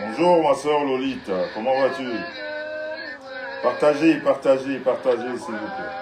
Bonjour ma soeur Lolita, comment vas-tu? Partagez, s'il vous plaît.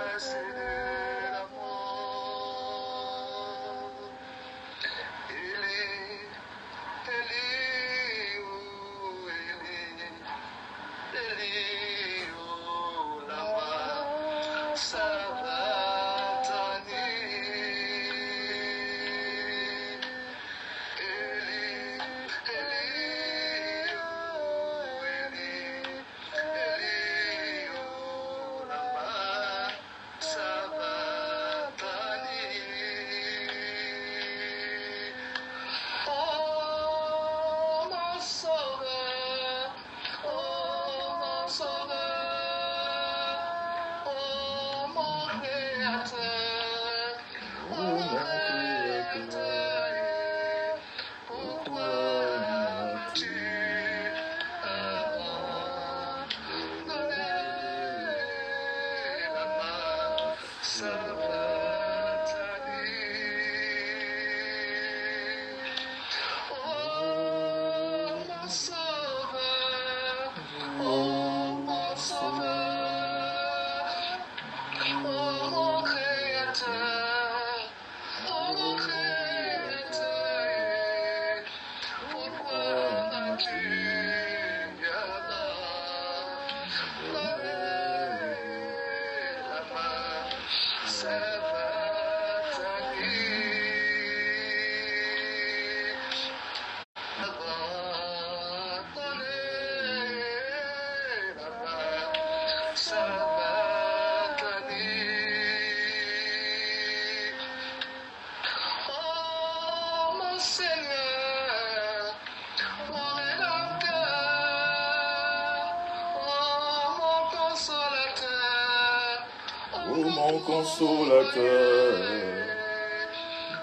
Mon consolateur,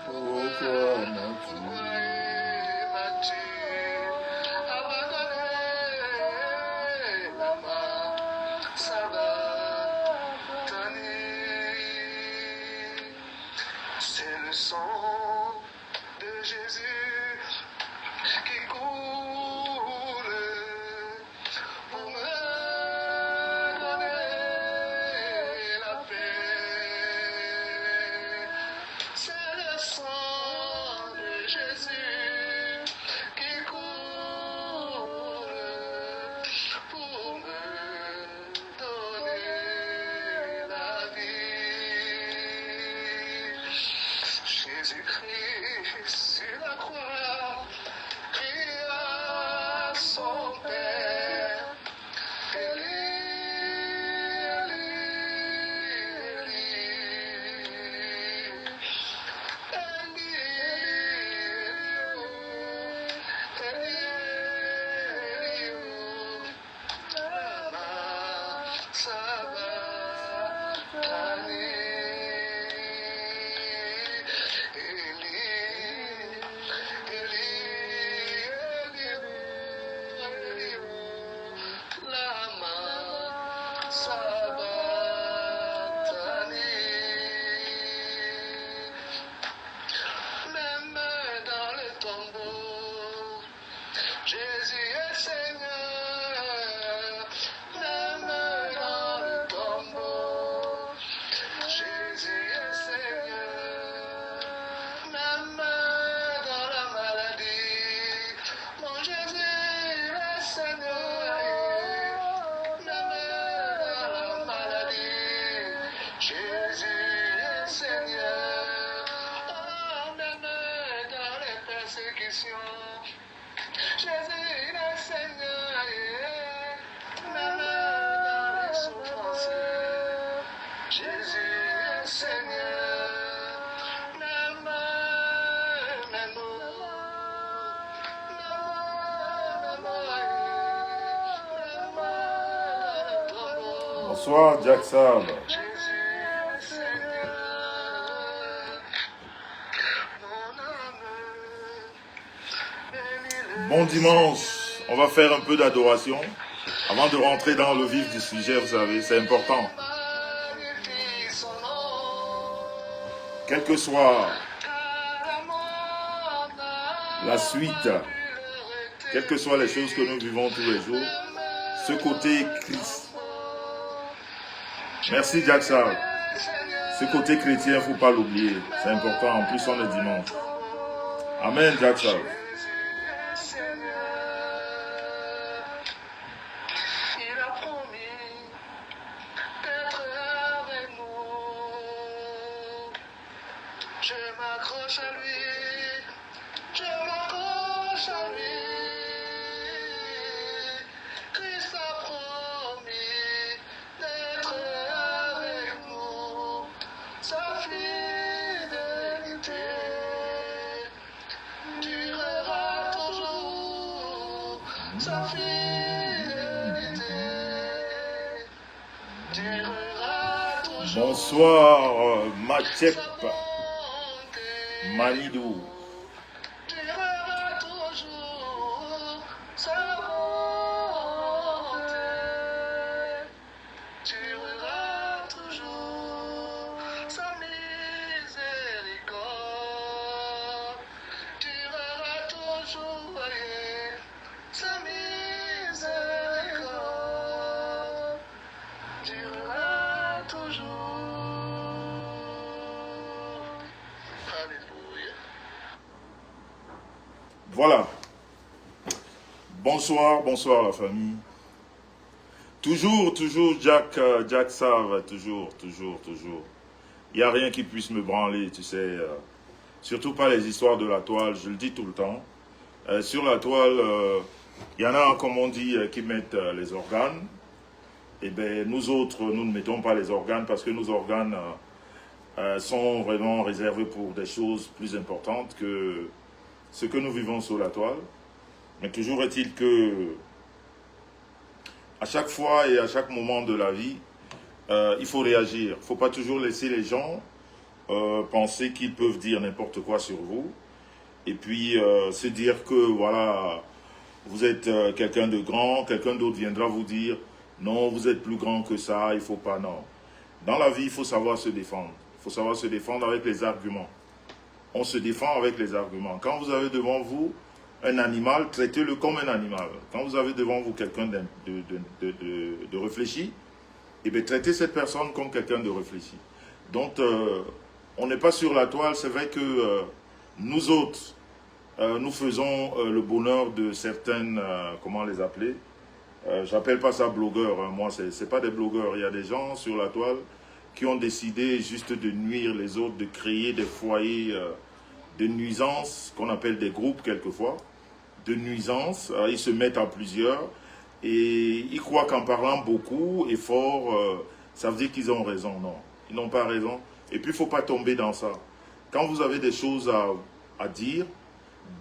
pourquoi m'as-tu abandonné là-bas, ça va tenir. C'est le sang de Jésus qui coule. Bonsoir, Jack Sab. Bon dimanche. On va faire un peu d'adoration avant de rentrer dans le vif du sujet, vous savez, c'est important. Quelle que soit la suite, quelles que soient les choses que nous vivons tous les jours, ce côté Christ. Merci Jack Sab. Ce côté chrétien, il ne faut pas l'oublier. C'est important. En plus, on est dimanche. Amen, Jack Sab. Bonsoir, Machep Manidou. Voilà. Bonsoir, bonsoir la famille. Toujours Jack Sab, toujours. Il n'y a rien qui puisse me branler, tu sais. Surtout pas les histoires de la toile, je le dis tout le temps. Sur la toile, il y en a, comme on dit, qui mettent les organes. Et bien, nous autres, nous ne mettons pas les organes parce que nos organes sont vraiment réservés pour des choses plus importantes que ce que nous vivons sur la toile. Mais toujours est-il que à chaque fois et à chaque moment de la vie, il faut réagir. Il ne faut pas toujours laisser les gens penser qu'ils peuvent dire n'importe quoi sur vous. Et puis se dire que voilà, vous êtes quelqu'un de grand, quelqu'un d'autre viendra vous dire non, vous êtes plus grand que ça, il ne faut pas, non. Dans la vie, il faut savoir se défendre. Il faut savoir se défendre avec les arguments. On se défend avec les arguments. Quand vous avez devant vous un animal, traitez-le comme un animal. Quand vous avez devant vous quelqu'un de réfléchi, eh bien, traitez cette personne comme quelqu'un de réfléchi. Donc, on n'est pas sur la toile. C'est vrai que nous autres, nous faisons le bonheur de certaines, comment les appeler, j'appelle pas ça blogueur, hein. Moi, c'est pas des blogueurs. Il y a des gens sur la toile qui ont décidé juste de nuire les autres, de créer des foyers de nuisances, qu'on appelle des groupes quelquefois, de nuisances. Ils se mettent à plusieurs et ils croient qu'en parlant beaucoup et fort, ça veut dire qu'ils ont raison. Non, ils n'ont pas raison. Et puis, il ne faut pas tomber dans ça. Quand vous avez des choses à dire,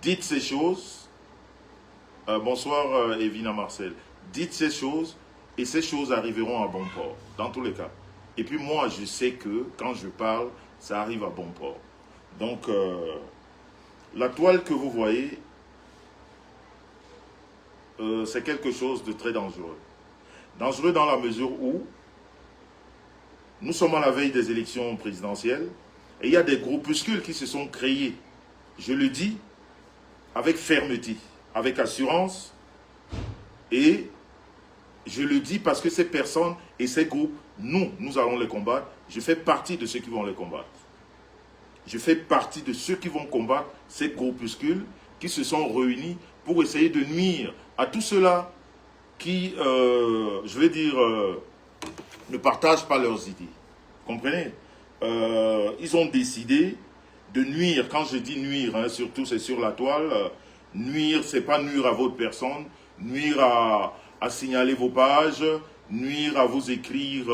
dites ces choses Bonsoir, Evina Marcel. Dites ces choses et ces choses arriveront à bon port, dans tous les cas. Et puis moi, je sais que quand je parle, ça arrive à bon port. Donc, la toile que vous voyez, c'est quelque chose de très dangereux. Dangereux dans la mesure où nous sommes à la veille des élections présidentielles et il y a des groupuscules qui se sont créés. Je le dis avec fermeté, avec assurance, et je le dis parce que ces personnes et ces groupes, nous allons les combattre. Je fais partie de ceux qui vont les combattre. Je fais partie de ceux qui vont combattre ces groupuscules qui se sont réunis pour essayer de nuire à tous ceux-là qui, je vais dire, ne partagent pas leurs idées. Vous comprenez? Ils ont décidé de nuire. Quand je dis nuire, hein, surtout c'est sur la toile, nuire, c'est pas nuire à votre personne, nuire à signaler vos pages, nuire à vous écrire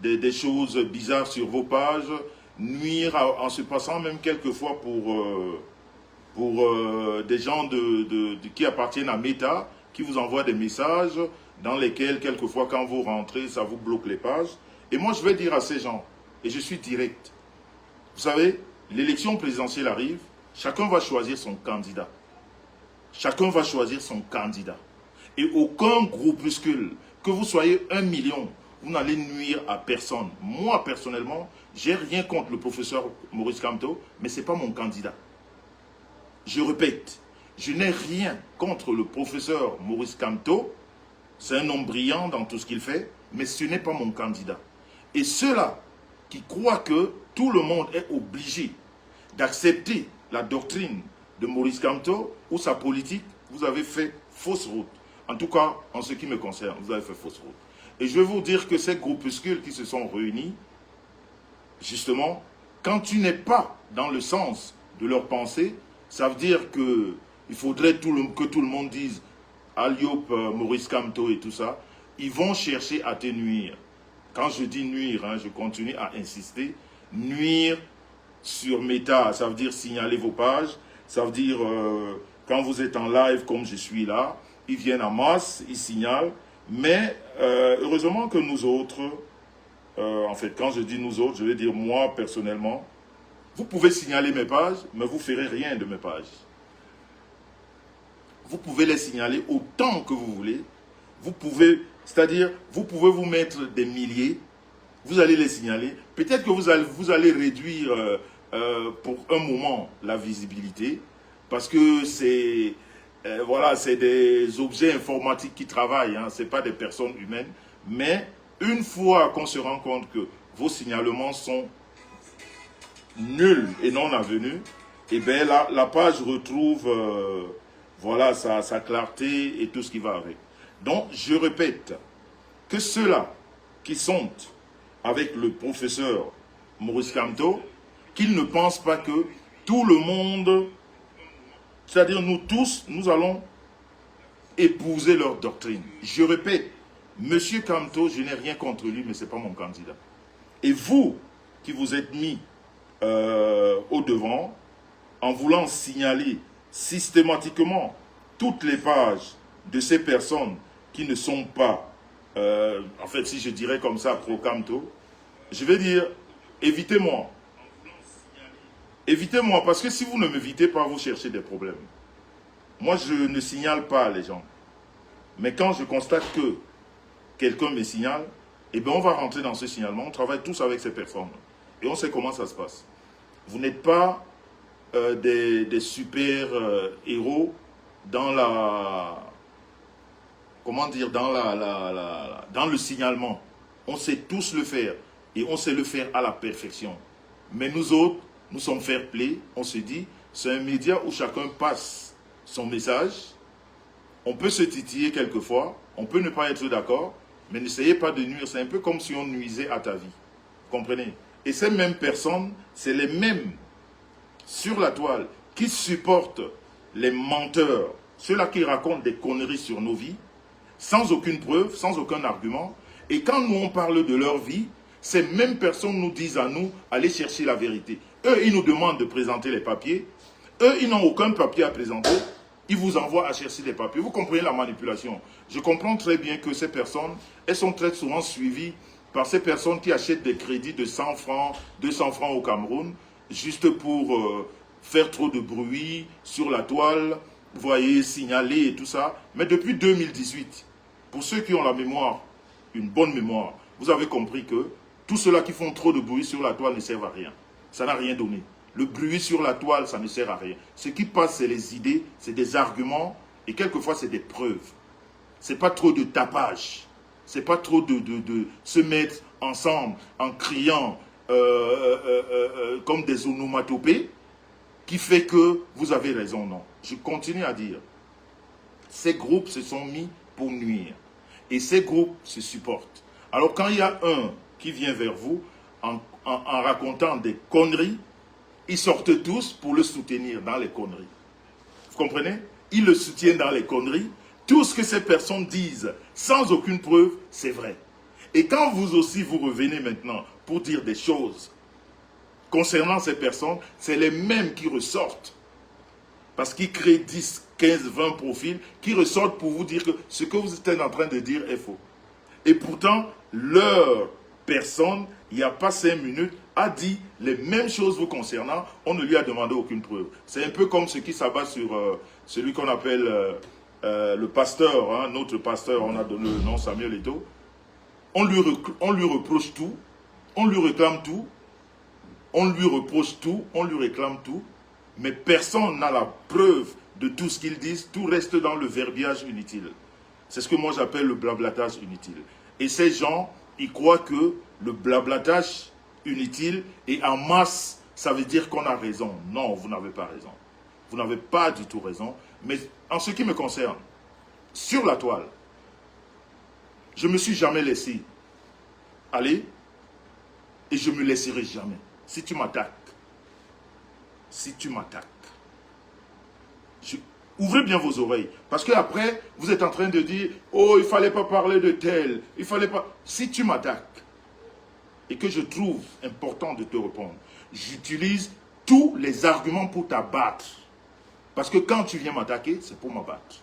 des choses bizarres sur vos pages, nuire en se passant même quelquefois pour des gens qui appartiennent à Meta, qui vous envoient des messages dans lesquels, quelquefois, quand vous rentrez, ça vous bloque les pages. Et moi, je vais dire à ces gens, et je suis direct, vous savez, l'élection présidentielle arrive, chacun va choisir son candidat. Chacun va choisir son candidat. Et aucun groupuscule, que vous soyez 1 million, vous n'allez nuire à personne. Moi, personnellement, j'ai rien contre le professeur Maurice Kamto, mais ce n'est pas mon candidat. Je répète, je n'ai rien contre le professeur Maurice Kamto. C'est un homme brillant dans tout ce qu'il fait, mais ce n'est pas mon candidat. Et ceux-là qui croient que tout le monde est obligé d'accepter la doctrine de Maurice Kamto ou sa politique, vous avez fait fausse route. En tout cas, en ce qui me concerne, vous avez fait fausse route. Et je vais vous dire que ces groupuscules qui se sont réunis, justement, quand tu n'es pas dans le sens de leur pensée, ça veut dire qu'il faudrait que tout le monde dise Aliop, Maurice Kamto et tout ça. Ils vont chercher à te nuire. Quand je dis nuire, hein, je continue à insister. Nuire sur Meta, ça veut dire signaler vos pages. Ça veut dire, quand vous êtes en live comme je suis là, ils viennent en masse, ils signalent. Mais heureusement que nous autres, en fait, quand je dis nous autres, je vais dire moi personnellement, vous pouvez signaler mes pages, mais vous ne ferez rien de mes pages. Vous pouvez les signaler autant que vous voulez. Vous pouvez, c'est-à-dire, vous pouvez vous mettre des milliers, vous allez les signaler. Peut-être que vous allez réduire pour un moment la visibilité, parce que c'est voilà, c'est des objets informatiques qui travaillent, hein, ce n'est pas des personnes humaines. Mais une fois qu'on se rend compte que vos signalements sont nuls et non avenus, et bien la page retrouve voilà, sa clarté et tout ce qui va avec. Donc, je répète que ceux-là qui sont avec le professeur Maurice Kamto, qu'ils ne pensent pas que tout le monde, c'est-à-dire nous tous, nous allons épouser leur doctrine. Je répète, Monsieur Kamto, je n'ai rien contre lui, mais ce n'est pas mon candidat. Et vous, qui vous êtes mis au devant, en voulant signaler systématiquement toutes les pages de ces personnes qui ne sont pas, en fait, si je dirais comme ça, pro-Kamto, je vais dire, évitez-moi. Évitez-moi, parce que si vous ne m'évitez pas, vous cherchez des problèmes. Moi, je ne signale pas les gens. Mais quand je constate que quelqu'un me signale, eh bien, on va rentrer dans ce signalement. On travaille tous avec ces personnes. Et on sait comment ça se passe. Vous n'êtes pas des super héros dans la... Comment dire? Dans le signalement. On sait tous le faire. Et on sait le faire à la perfection. Mais nous autres, nous sommes fair play. On se dit, c'est un média où chacun passe son message. On peut se titiller quelquefois. On peut ne pas être d'accord. Mais n'essayez pas de nuire. C'est un peu comme si on nuisait à ta vie. Vous comprenez? Et ces mêmes personnes, c'est les mêmes sur la toile qui supportent les menteurs. Ceux-là qui racontent des conneries sur nos vies, sans aucune preuve, sans aucun argument. Et quand nous on parle de leur vie, ces mêmes personnes nous disent à nous, allez chercher la vérité. Eux, ils nous demandent de présenter les papiers. Eux, ils n'ont aucun papier à présenter. ils vous envoient à chercher des papiers. Vous comprenez la manipulation. Je comprends très bien que ces personnes, elles sont très souvent suivies par ces personnes qui achètent des crédits de 100 francs, 200 francs au Cameroun, juste pour faire trop de bruit sur la toile, vous voyez, signaler et tout ça. Mais depuis 2018, pour ceux qui ont la mémoire, une bonne mémoire, vous avez compris que tous ceux-là qui font trop de bruit sur la toile ne servent à rien. Ça n'a rien donné. Le bruit sur la toile, ça ne sert à rien. Ce qui passe, c'est les idées, c'est des arguments et quelquefois, c'est des preuves. C'est pas trop de tapage. C'est pas trop de se mettre ensemble en criant comme des onomatopées qui fait que vous avez raison. Non. Je continue à dire. Ces groupes se sont mis pour nuire. Et ces groupes se supportent. Alors quand il y a un qui vient vers vous en racontant des conneries, ils sortent tous pour le soutenir dans les conneries. Vous comprenez? Ils le soutiennent dans les conneries. Tout ce que ces personnes disent, sans aucune preuve, c'est vrai. Et quand vous aussi, vous revenez maintenant pour dire des choses concernant ces personnes, c'est les mêmes qui ressortent. Parce qu'ils créent 10, 15, 20 profils qui ressortent pour vous dire que ce que vous êtes en train de dire est faux. Et pourtant, leur personne, il n'y a pas 5 minutes, a dit les mêmes choses vous concernant, on ne lui a demandé aucune preuve. C'est un peu comme ce qui s'abat sur celui qu'on appelle le pasteur, hein, notre pasteur, on a donné le nom Samuel Eto'o. On lui reproche tout, on lui réclame tout, on lui reproche tout, on lui réclame tout, mais personne n'a la preuve de tout ce qu'ils disent, tout reste dans le verbiage inutile. C'est ce que moi j'appelle le blablatage inutile. Et ces gens, ils croient que le blablatage inutile et en masse, ça veut dire qu'on a raison. Non, vous n'avez pas raison. Vous n'avez pas du tout raison. Mais en ce qui me concerne, sur la toile, je ne me suis jamais laissé aller et je ne me laisserai jamais. Si tu m'attaques, ouvrez bien vos oreilles. Parce qu'après, vous êtes en train de dire, oh, il ne fallait pas parler de tel, il fallait pas... Si tu m'attaques, et que je trouve important de te répondre, j'utilise tous les arguments pour t'abattre. Parce que quand tu viens m'attaquer, c'est pour m'abattre.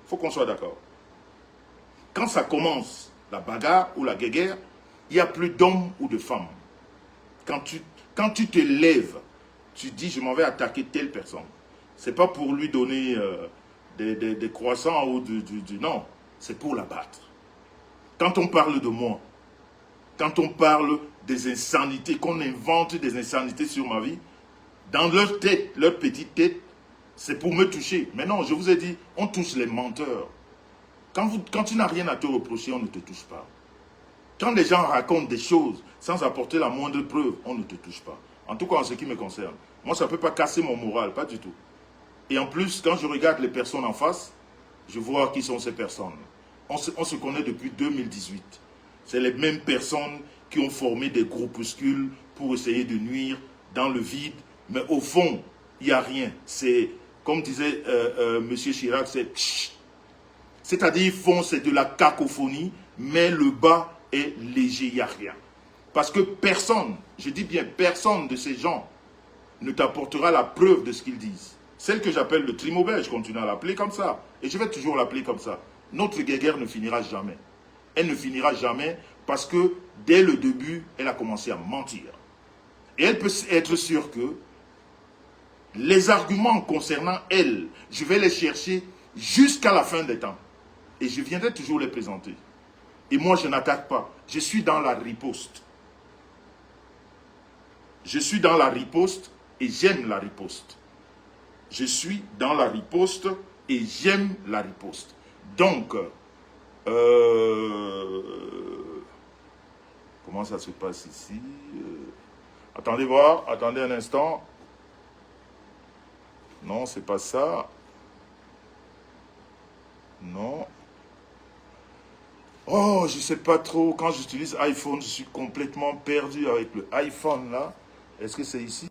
Il faut qu'on soit d'accord. Quand ça commence, la bagarre ou la guéguerre, il n'y a plus d'hommes ou de femmes. Quand tu te lèves, tu dis, je m'en vais attaquer telle personne. Ce n'est pas pour lui donner des croissants ou non, c'est pour l'abattre. Quand on parle de moi, quand on parle des insanités, qu'on invente des insanités sur ma vie, dans leur tête, leur petite tête, c'est pour me toucher. Mais non, je vous ai dit, on touche les menteurs. Quand tu n'as rien à te reprocher, on ne te touche pas. Quand les gens racontent des choses sans apporter la moindre preuve, on ne te touche pas. En tout cas, en ce qui me concerne. Moi, ça ne peut pas casser mon moral, pas du tout. Et en plus, quand je regarde les personnes en face, je vois qui sont ces personnes. On se connaît depuis 2018. C'est les mêmes personnes qui ont formé des groupuscules pour essayer de nuire dans le vide. Mais au fond, il n'y a rien. C'est, comme disait M. Chirac, c'est-à-dire, ils font, c'est de la cacophonie, mais le bas est léger, il n'y a rien. Parce que personne, je dis bien personne de ces gens, ne t'apportera la preuve de ce qu'ils disent. Celle que j'appelle le trimobile, je continue à l'appeler comme ça. Et je vais toujours l'appeler comme ça. Notre guerre ne finira jamais. Elle ne finira jamais parce que dès le début, elle a commencé à mentir. Et elle peut être sûre que les arguments concernant elle, je vais les chercher jusqu'à la fin des temps. Et je viendrai toujours les présenter. Et moi, je n'attaque pas. Je suis dans la riposte. Je suis dans la riposte et j'aime la riposte. Je suis dans la riposte et j'aime la riposte. Donc, comment ça se passe ici? Attendez voir, attendez un instant. Non, c'est pas ça. Non. Oh, je sais pas trop. Quand j'utilise iPhone, je suis complètement perdu avec le iPhone là. Est-ce que c'est ici?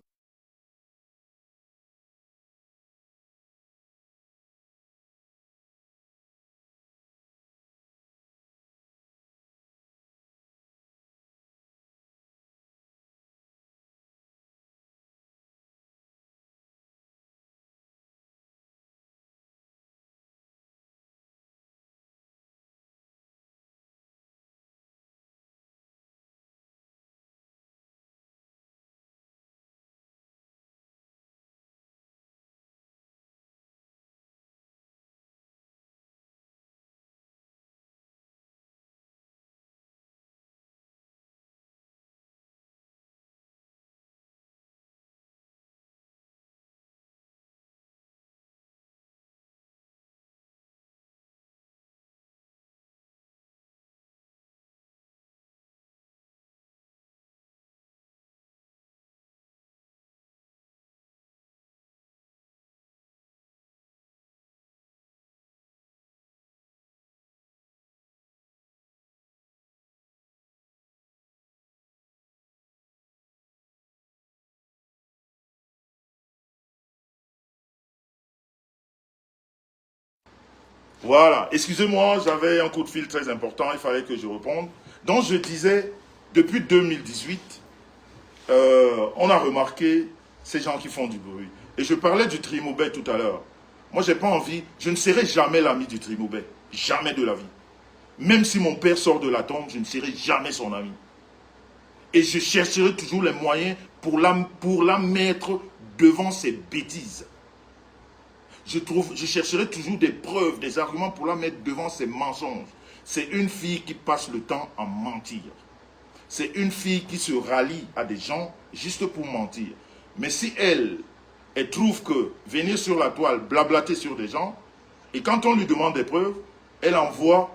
Voilà. Excusez-moi, j'avais un coup de fil très important, il fallait que je réponde. Donc je disais, depuis 2018, on a remarqué ces gens qui font du bruit. Et je parlais du Trimobet tout à l'heure. Moi, j'ai pas envie, je ne serai jamais l'ami du Trimobet. Jamais de la vie. Même si mon père sort de la tombe, je ne serai jamais son ami. Et je chercherai toujours les moyens pour la mettre devant ses bêtises. Je chercherai toujours des preuves, des arguments pour la mettre devant ses mensonges. C'est une fille qui passe le temps à mentir. C'est une fille qui se rallie à des gens juste pour mentir. Mais si elle trouve que venir sur la toile, blablater sur des gens, et quand on lui demande des preuves, elle envoie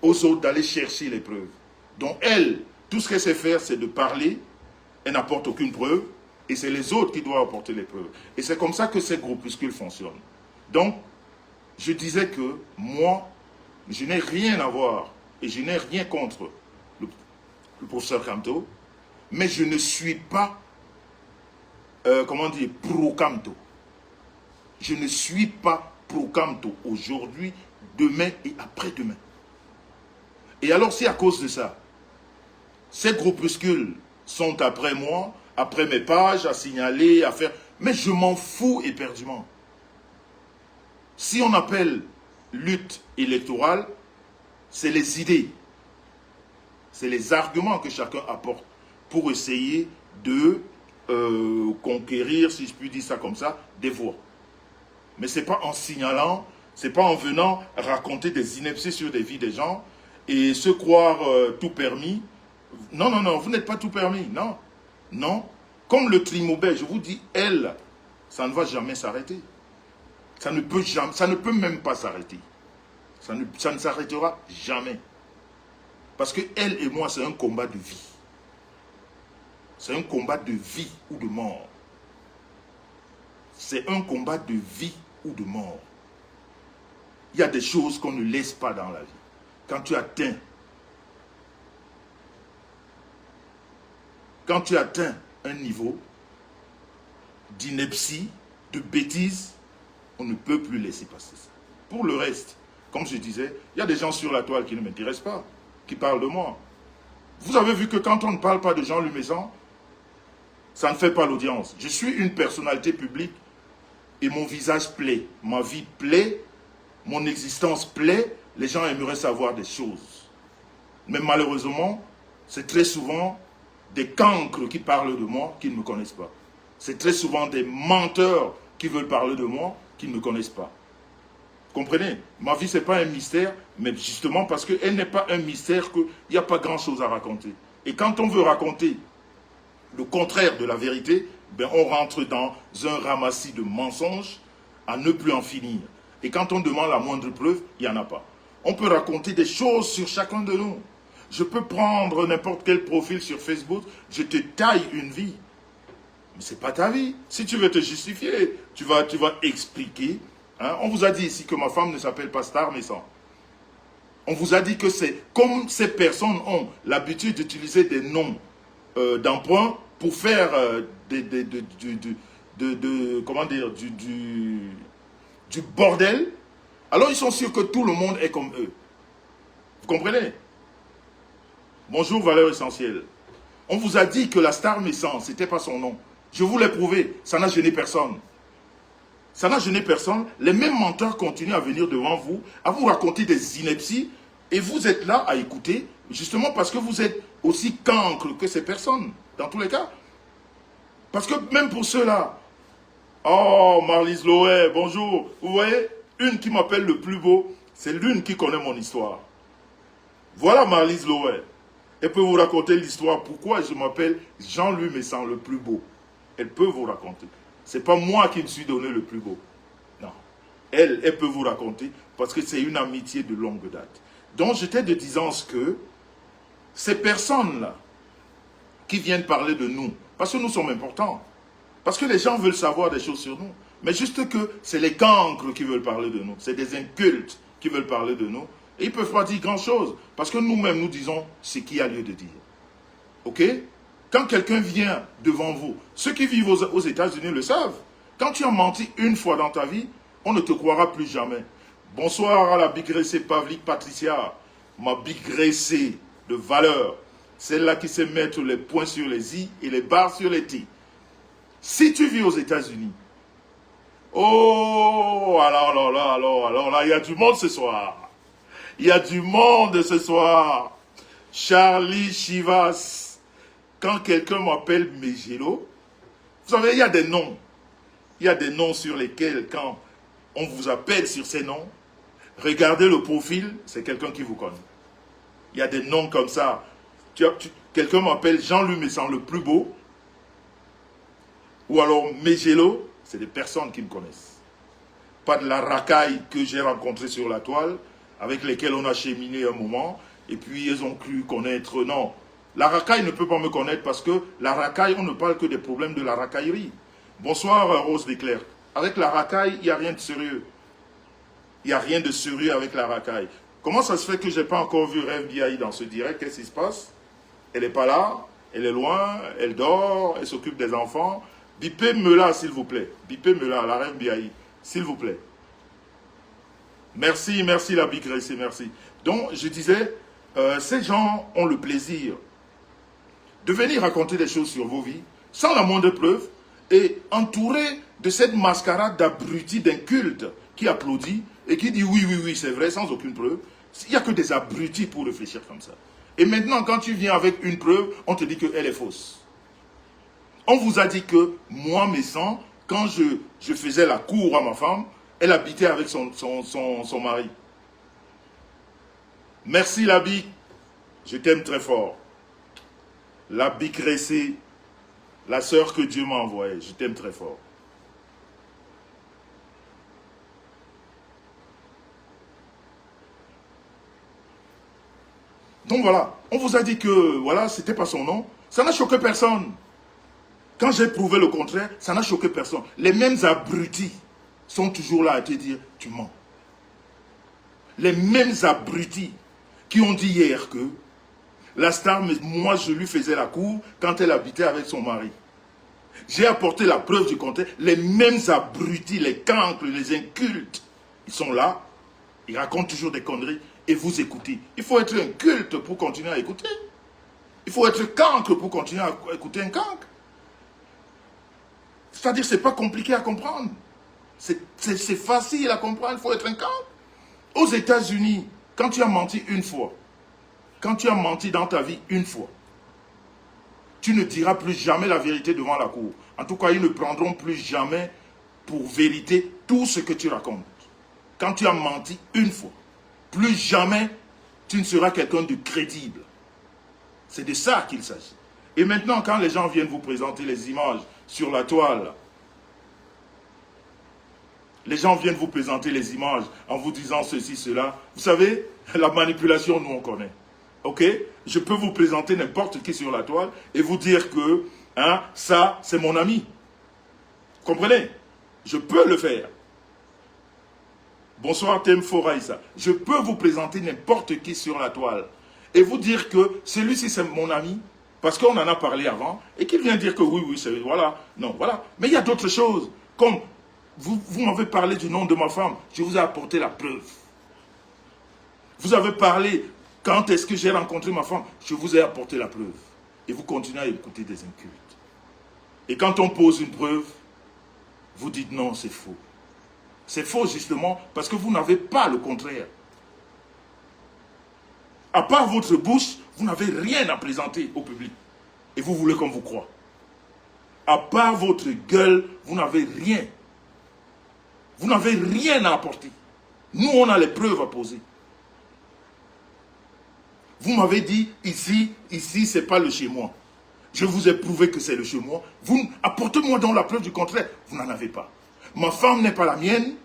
aux autres d'aller chercher les preuves. Donc elle, tout ce qu'elle sait faire, c'est de parler, elle n'apporte aucune preuve, et c'est les autres qui doivent apporter les preuves. Et c'est comme ça que ces groupuscules fonctionnent. Donc, je disais que moi, je n'ai rien à voir, et je n'ai rien contre le professeur Camto, mais je ne suis pas, comment dire, pro-Camto. Je ne suis pas pro-Camto aujourd'hui, demain et après-demain. Et alors, c'est à cause de ça, ces groupuscules sont après moi, après mes pages, à signaler, à faire... Mais je m'en fous éperdument. Si on appelle lutte électorale, c'est les idées. C'est les arguments que chacun apporte pour essayer de conquérir, si je puis dire ça comme ça, des voix. Mais ce n'est pas en signalant, ce n'est pas en venant raconter des inepties sur des vies des gens et se croire tout permis. Non, non, non, vous n'êtes pas tout permis, non. Non. Comme le Trimobet, je vous dis, elle, ça ne va jamais s'arrêter. Ça ne peut même pas s'arrêter. Ça ne s'arrêtera jamais. Parce que elle et moi, c'est un combat de vie. C'est un combat de vie ou de mort. C'est un combat de vie ou de mort. Il y a des choses qu'on ne laisse pas dans la vie. Quand tu atteins un niveau d'ineptie, de bêtise, on ne peut plus laisser passer ça. Pour le reste, comme je disais, il y a des gens sur la toile qui ne m'intéressent pas, qui parlent de moi. Vous avez vu que quand on ne parle pas de Jean-Louis Maison, ça ne fait pas l'audience. Je suis une personnalité publique et mon visage plaît, ma vie plaît, mon existence plaît, les gens aimeraient savoir des choses. Mais malheureusement, c'est très souvent des cancres qui parlent de moi qui ne me connaissent pas. C'est très souvent des menteurs qui veulent parler de moi qui ne me connaissent pas. Vous comprenez? Ma vie, ce n'est pas un mystère, mais justement parce qu'elle n'est pas un mystère, qu'il n'y a pas grand-chose à raconter. Et quand on veut raconter le contraire de la vérité, ben on rentre dans un ramassis de mensonges à ne plus en finir. Et quand on demande la moindre preuve, il n'y en a pas. On peut raconter des choses sur chacun de nous. Je peux prendre n'importe quel profil sur Facebook, je te taille une vie. Mais ce n'est pas ta vie. Si tu veux te justifier, tu vas expliquer. Hein? On vous a dit ici que ma femme ne s'appelle pas Star Maison. On vous a dit que c'est comme ces personnes ont l'habitude d'utiliser des noms d'emprunt pour faire comment dire, du bordel. Alors ils sont sûrs que tout le monde est comme eux. Vous comprenez? Bonjour, valeur essentielle. On vous a dit que la Star Maison, ce n'était pas son nom. Je vous l'ai prouvé, ça n'a gêné personne. Ça n'a gêné personne. Les mêmes menteurs continuent à venir devant vous, à vous raconter des inepties, et vous êtes là à écouter, justement parce que vous êtes aussi cancre que ces personnes, dans tous les cas. Parce que même pour ceux-là, oh, Marlise Loé, bonjour. Vous voyez, une qui m'appelle le plus beau, c'est l'une qui connaît mon histoire. Voilà Marlise Loé. Elle peut vous raconter l'histoire, pourquoi je m'appelle Jean-Louis Maison le plus beau. Elle peut vous raconter. Ce n'est pas moi qui me suis donné le plus beau. Non. Elle peut vous raconter parce que c'est une amitié de longue date. Donc j'étais de disant que ces personnes-là qui viennent parler de nous, parce que nous sommes importants, parce que les gens veulent savoir des choses sur nous, mais juste que c'est les cancres qui veulent parler de nous, c'est des incultes qui veulent parler de nous, et ils ne peuvent pas dire grand-chose, parce que nous-mêmes nous disons ce qu'il y a lieu de dire. Ok? Quand quelqu'un vient devant vous, ceux qui vivent aux États-Unis le savent, quand tu as menti une fois dans ta vie, on ne te croira plus jamais. Bonsoir à la bigressée Pavlik Patricia, ma bigressée de valeur, celle-là qui sait mettre les points sur les i et les barres sur les t. Si tu vis aux États-Unis, oh, alors là, il y a du monde ce soir. Il y a du monde ce soir. Charlie Chivas, quand quelqu'un m'appelle Megelo, vous savez, il y a des noms. Il y a des noms sur lesquels, quand on vous appelle sur ces noms, regardez le profil, c'est quelqu'un qui vous connaît. Il y a des noms comme ça. Quelqu'un m'appelle Jean-Louis Messan, le plus beau. Ou alors Megelo, c'est des personnes qui me connaissent. Pas de la racaille que j'ai rencontrée sur la toile, avec lesquelles on a cheminé un moment, et puis ils ont cru connaître. Non, la racaille ne peut pas me connaître parce que la racaille, on ne parle que des problèmes de la racaillerie. Bonsoir Rose Desclercs. Avec la racaille, il n'y a rien de sérieux. Il n'y a rien de sérieux avec la racaille. Comment ça se fait que je n'ai pas encore vu Rêve Biaï dans ce direct? Qu'est-ce qui se passe? Elle n'est pas là, elle est loin, elle dort, elle s'occupe des enfants. Bipez-me là, s'il vous plaît. Bipez-me là, la Rêve Biaï, s'il vous plaît. Merci, merci la bigressée, merci. Donc, je disais, ces gens ont le plaisir de venir raconter des choses sur vos vies, sans la moindre preuve, et entourés de cette mascarade d'abrutis, d'incultes, qui applaudit et qui dit oui, oui, oui, c'est vrai, sans aucune preuve. Il n'y a que des abrutis pour réfléchir comme ça. Et maintenant, quand tu viens avec une preuve, on te dit qu'elle est fausse. On vous a dit que moi, mes sangs, quand je faisais la cour à ma femme, elle habitait avec son mari. Merci la bique, je t'aime très fort. La bique Ressé, la sœur que Dieu m'a envoyée, je t'aime très fort. Donc voilà, on vous a dit que voilà, c'était pas son nom. Ça n'a choqué personne. Quand j'ai prouvé le contraire, ça n'a choqué personne. Les mêmes abrutis sont toujours là à te dire, tu mens. Les mêmes abrutis qui ont dit hier que la star, moi je lui faisais la cour quand elle habitait avec son mari. J'ai apporté la preuve du contraire. Les mêmes abrutis, les cancres, les incultes, ils sont là, ils racontent toujours des conneries et vous écoutez. Il faut être un culte pour continuer à écouter. Il faut être cancre pour continuer à écouter un cancre. C'est-à-dire que ce n'est pas compliqué à comprendre. C'est facile à comprendre, il faut être un cancre. Aux États-Unis, quand tu as menti une fois, quand tu as menti dans ta vie une fois, tu ne diras plus jamais la vérité devant la cour. En tout cas, ils ne prendront plus jamais pour vérité tout ce que tu racontes. Quand tu as menti une fois, plus jamais tu ne seras quelqu'un de crédible. C'est de ça qu'il s'agit. Et maintenant, quand les gens viennent vous présenter les images sur la toile, les gens viennent vous présenter les images en vous disant ceci, cela. Vous savez, la manipulation, nous on connaît. Ok? Je peux vous présenter n'importe qui sur la toile et vous dire que hein, ça, c'est mon ami. Vous comprenez? Je peux le faire. Bonsoir Temfo Raïssa. Je peux vous présenter n'importe qui sur la toile et vous dire que celui-ci c'est mon ami parce qu'on en a parlé avant et qu'il vient dire que oui, oui, c'est voilà. Non, voilà. Mais il y a d'autres choses. Comme vous m'avez parlé du nom de ma femme, je vous ai apporté la preuve. Vous avez parlé, quand est-ce que j'ai rencontré ma femme, je vous ai apporté la preuve. Et vous continuez à écouter des incultes. Et quand on pose une preuve, vous dites non, c'est faux. C'est faux justement parce que vous n'avez pas le contraire. À part votre bouche, vous n'avez rien à présenter au public. Et vous voulez qu'on vous croie. À part votre gueule, vous n'avez rien. Vous n'avez rien à apporter. Nous, on a les preuves à poser. Vous m'avez dit, ici, ce n'est pas le chez moi. Je vous ai prouvé que c'est le chez moi. Apportez-moi donc la preuve du contraire. Vous n'en avez pas. Ma femme n'est pas la mienne.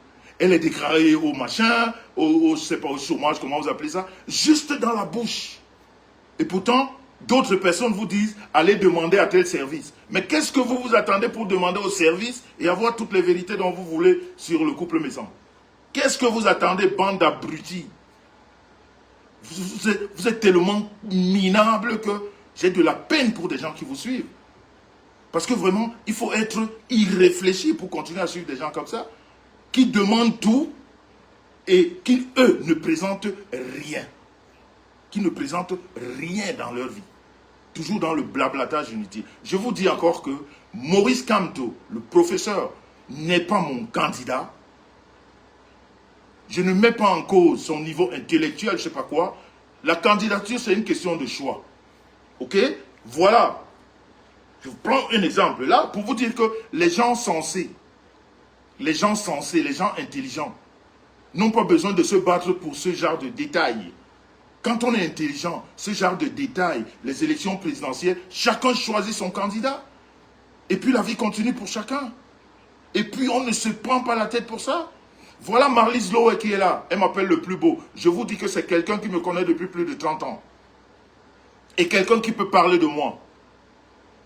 Elle est déclarée au machin, je sais pas, au chômage, comment vous appelez ça, juste dans la bouche. Et pourtant, d'autres personnes vous disent, allez demander à tel service. Mais qu'est-ce que vous vous attendez pour demander au service et avoir toutes les vérités dont vous voulez sur le couple maison? Qu'est-ce que vous attendez, bande d'abrutis? Vous êtes tellement minable que j'ai de la peine pour des gens qui vous suivent. Parce que vraiment, il faut être irréfléchi pour continuer à suivre des gens comme ça, qui demandent tout et qui, eux, ne présentent rien. Qui ne présentent rien dans leur vie. Toujours dans le blablatage inutile. Je vous dis encore que Maurice Kamto, le professeur, n'est pas mon candidat. Je ne mets pas en cause son niveau intellectuel, je ne sais pas quoi. La candidature, c'est une question de choix. Ok? Voilà. Je vous prends un exemple là pour vous dire que les gens sensés, les gens intelligents, n'ont pas besoin de se battre pour ce genre de détails. Quand on est intelligent, ce genre de détails, les élections présidentielles, chacun choisit son candidat. Et puis la vie continue pour chacun. Et puis on ne se prend pas la tête pour ça. Voilà Marlise Lowe qui est là. Elle m'appelle le plus beau. Je vous dis que c'est quelqu'un qui me connaît depuis plus de 30 ans. Et quelqu'un qui peut parler de moi.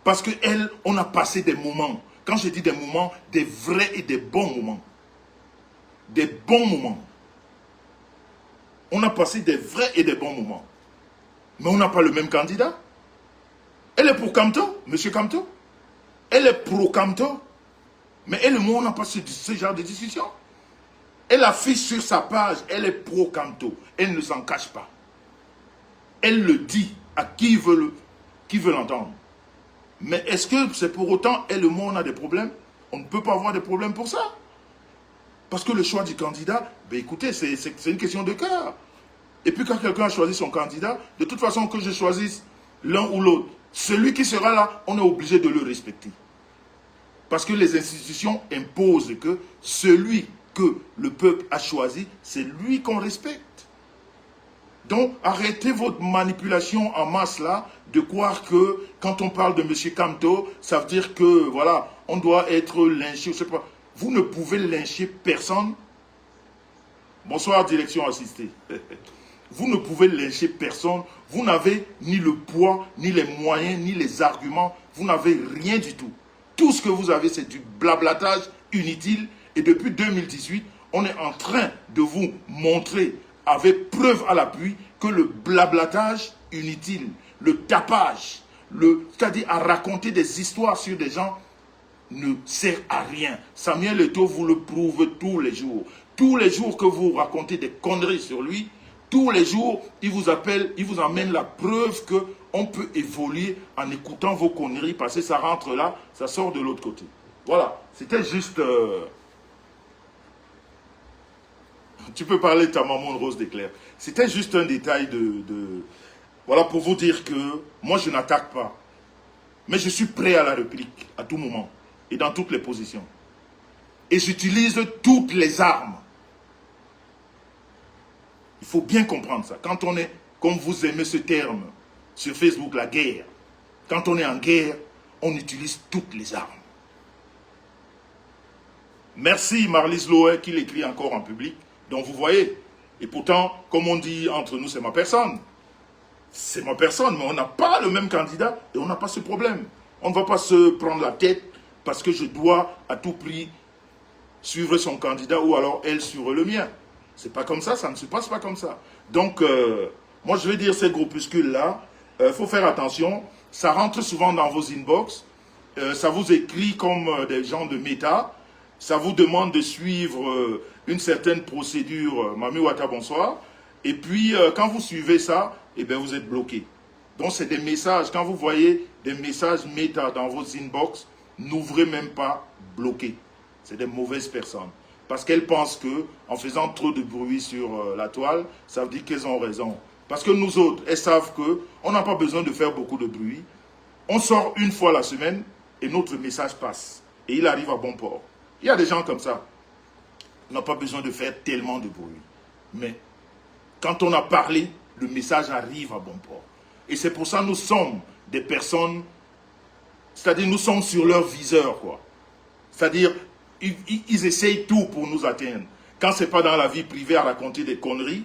Parce qu'elle, on a passé des moments. Quand je dis des moments, des vrais et des bons moments. Des bons moments. On a passé des vrais et des bons moments. Mais on n'a pas le même candidat. Elle est pour Kamto, monsieur Kamto. Elle est pro Kamto. Mais elle et moi, on n'a pas ce genre de discussion. Elle affiche sur sa page, elle est pro Kamto. Elle ne s'en cache pas. Elle le dit à qui veut l'entendre. Mais est-ce que c'est pour autant, elle et moi, on a des problèmes? On ne peut pas avoir des problèmes pour ça. Parce que le choix du candidat, ben écoutez, c'est une question de cœur. Et puis quand quelqu'un a choisi son candidat, de toute façon que je choisisse l'un ou l'autre, celui qui sera là, on est obligé de le respecter. Parce que les institutions imposent que celui que le peuple a choisi, c'est lui qu'on respecte. Donc arrêtez votre manipulation en masse là, de croire que quand on parle de M. Kamto, ça veut dire que voilà, on doit être lynché, je sais pas. Vous ne pouvez lyncher personne. Bonsoir, direction assistée. Vous ne pouvez lyncher personne. Vous n'avez ni le poids, ni les moyens, ni les arguments. Vous n'avez rien du tout. Tout ce que vous avez, c'est du blablatage inutile. Et depuis 2018, on est en train de vous montrer, avec preuve à l'appui, que le blablatage inutile, le tapage, c'est-à-dire à raconter des histoires sur des gens, ne sert à rien. Samuel Eto'o vous le prouve tous les jours. Tous les jours que vous racontez des conneries sur lui, tous les jours, il vous appelle, il vous amène la preuve qu'on peut évoluer en écoutant vos conneries, parce que ça rentre là, ça sort de l'autre côté. Voilà, c'était juste... Tu peux parler de ta maman Rose d'Éclair. C'était juste un détail Voilà, pour vous dire que moi, je n'attaque pas. Mais je suis prêt à la réplique, à tout moment. Et dans toutes les positions. Et j'utilise toutes les armes. Il faut bien comprendre ça. Quand on est, comme vous aimez ce terme, sur Facebook, la guerre. Quand on est en guerre, on utilise toutes les armes. Merci Marlise Lowe qui l'écrit encore en public. Donc vous voyez. Et pourtant, comme on dit entre nous, c'est ma personne. C'est ma personne, mais on n'a pas le même candidat et on n'a pas ce problème. On ne va pas se prendre la tête parce que je dois à tout prix suivre son candidat ou alors elle suivre le mien. C'est pas comme ça, ça ne se passe pas comme ça. Donc, moi je vais dire ces groupuscules-là, il faut faire attention, ça rentre souvent dans vos inbox, ça vous écrit comme des gens de méta, ça vous demande de suivre une certaine procédure, Mami Wata, bonsoir, et puis quand vous suivez ça, eh bien vous êtes bloqué. Donc c'est des messages, quand vous voyez des messages méta dans vos inbox, n'ouvrez même pas, bloquez. C'est des mauvaises personnes. Parce qu'elles pensent que en faisant trop de bruit sur la toile, ça veut dire qu'elles ont raison. Parce que nous autres, elles savent qu'on n'a pas besoin de faire beaucoup de bruit. On sort une fois la semaine et notre message passe. Et il arrive à bon port. Il y a des gens comme ça. On n'a pas besoin de faire tellement de bruit. Mais quand on a parlé, le message arrive à bon port. Et c'est pour ça que nous sommes des personnes, c'est-à-dire nous sommes sur leur viseur, quoi. C'est-à-dire, ils essayent tout pour nous atteindre. Quand ce n'est pas dans la vie privée à raconter des conneries,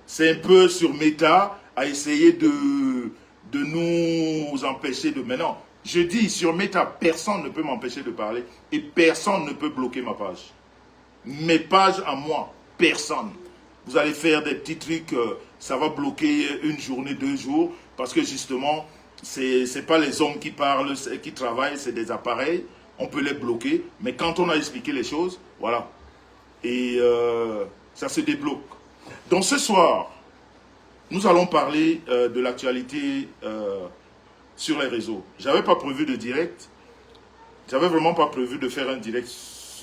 c'est un peu sur méta à essayer de nous empêcher de... Mais non, je dis sur méta, personne ne peut m'empêcher de parler et personne ne peut bloquer ma page. Mes pages à moi, personne. Vous allez faire des petits trucs, ça va bloquer une journée, 2 jours, parce que justement, c'est pas les hommes qui parlent, qui travaillent, c'est des appareils. On peut les bloquer, mais quand on a expliqué les choses, voilà. Et Ça se débloque. Donc ce soir, nous allons parler de l'actualité sur les réseaux. Je n'avais pas prévu de direct. J'avais vraiment pas prévu de faire un direct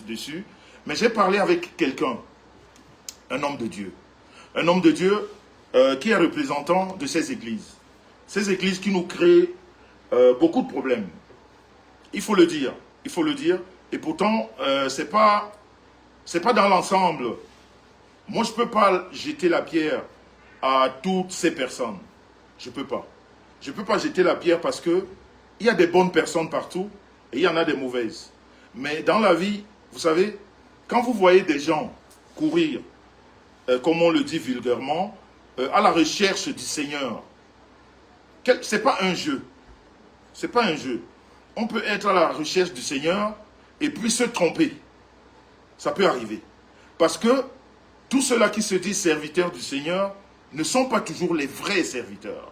dessus. Mais j'ai parlé avec quelqu'un, un homme de Dieu. Un homme de Dieu qui est représentant de ces églises. Ces églises qui nous créent beaucoup de problèmes. Il faut le dire. Il faut le dire. Et pourtant, c'est pas dans l'ensemble. Moi, je ne peux pas jeter la pierre à toutes ces personnes. Je ne peux pas. Je ne peux pas jeter la pierre parce que il y a des bonnes personnes partout et il y en a des mauvaises. Mais dans la vie, vous savez, quand vous voyez des gens courir, comme on le dit vulgairement, à la recherche du Seigneur, ce n'est pas un jeu. Ce n'est pas un jeu. On peut être à la recherche du Seigneur et puis se tromper. Ça peut arriver. Parce que tous ceux-là qui se disent serviteurs du Seigneur ne sont pas toujours les vrais serviteurs.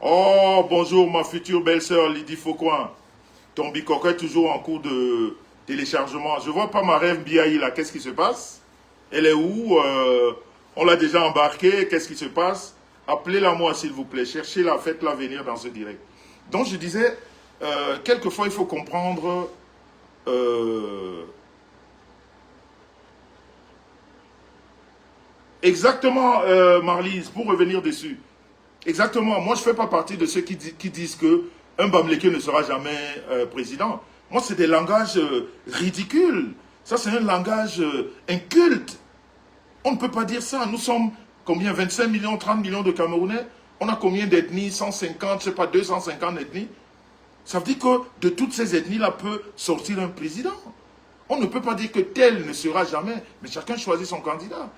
Oh, bonjour ma future belle-sœur Lydie Faucoin. Ton bicoquet est toujours en cours de téléchargement. Je ne vois pas ma rêve BI là. Qu'est-ce qui se passe? Elle est où? On l'a déjà embarquée. Qu'est-ce qui se passe? Appelez-la moi s'il vous plaît. Cherchez-la, faites-la venir dans ce direct. Donc je disais, quelquefois il faut comprendre exactement, Marlise, pour revenir dessus. Exactement, moi je ne fais pas partie de ceux qui disent que un Bamileke ne sera jamais président. Moi c'est des langages ridicules. Ça c'est un langage inculte. On ne peut pas dire ça. Nous sommes combien? 25 millions, 30 millions de Camerounais. On a combien d'ethnies? 150, je ne sais pas, 250 ethnies. Ça veut dire que de toutes ces ethnies-là peut sortir un président. On ne peut pas dire que tel ne sera jamais, mais chacun choisit son candidat.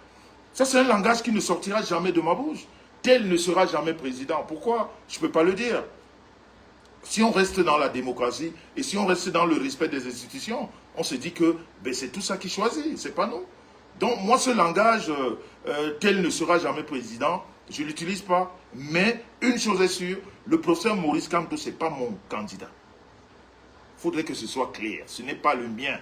Ça, c'est un langage qui ne sortira jamais de ma bouche. Tel ne sera jamais président. Pourquoi? Je ne peux pas le dire. Si on reste dans la démocratie et si on reste dans le respect des institutions, on se dit que ben, c'est tout ça qui choisit, c'est pas nous. Donc moi, ce langage, tel ne sera jamais président, je ne l'utilise pas. Mais une chose est sûre, le professeur Maurice Kamto, ce n'est pas mon candidat. Il faudrait que ce soit clair. Ce n'est pas le mien.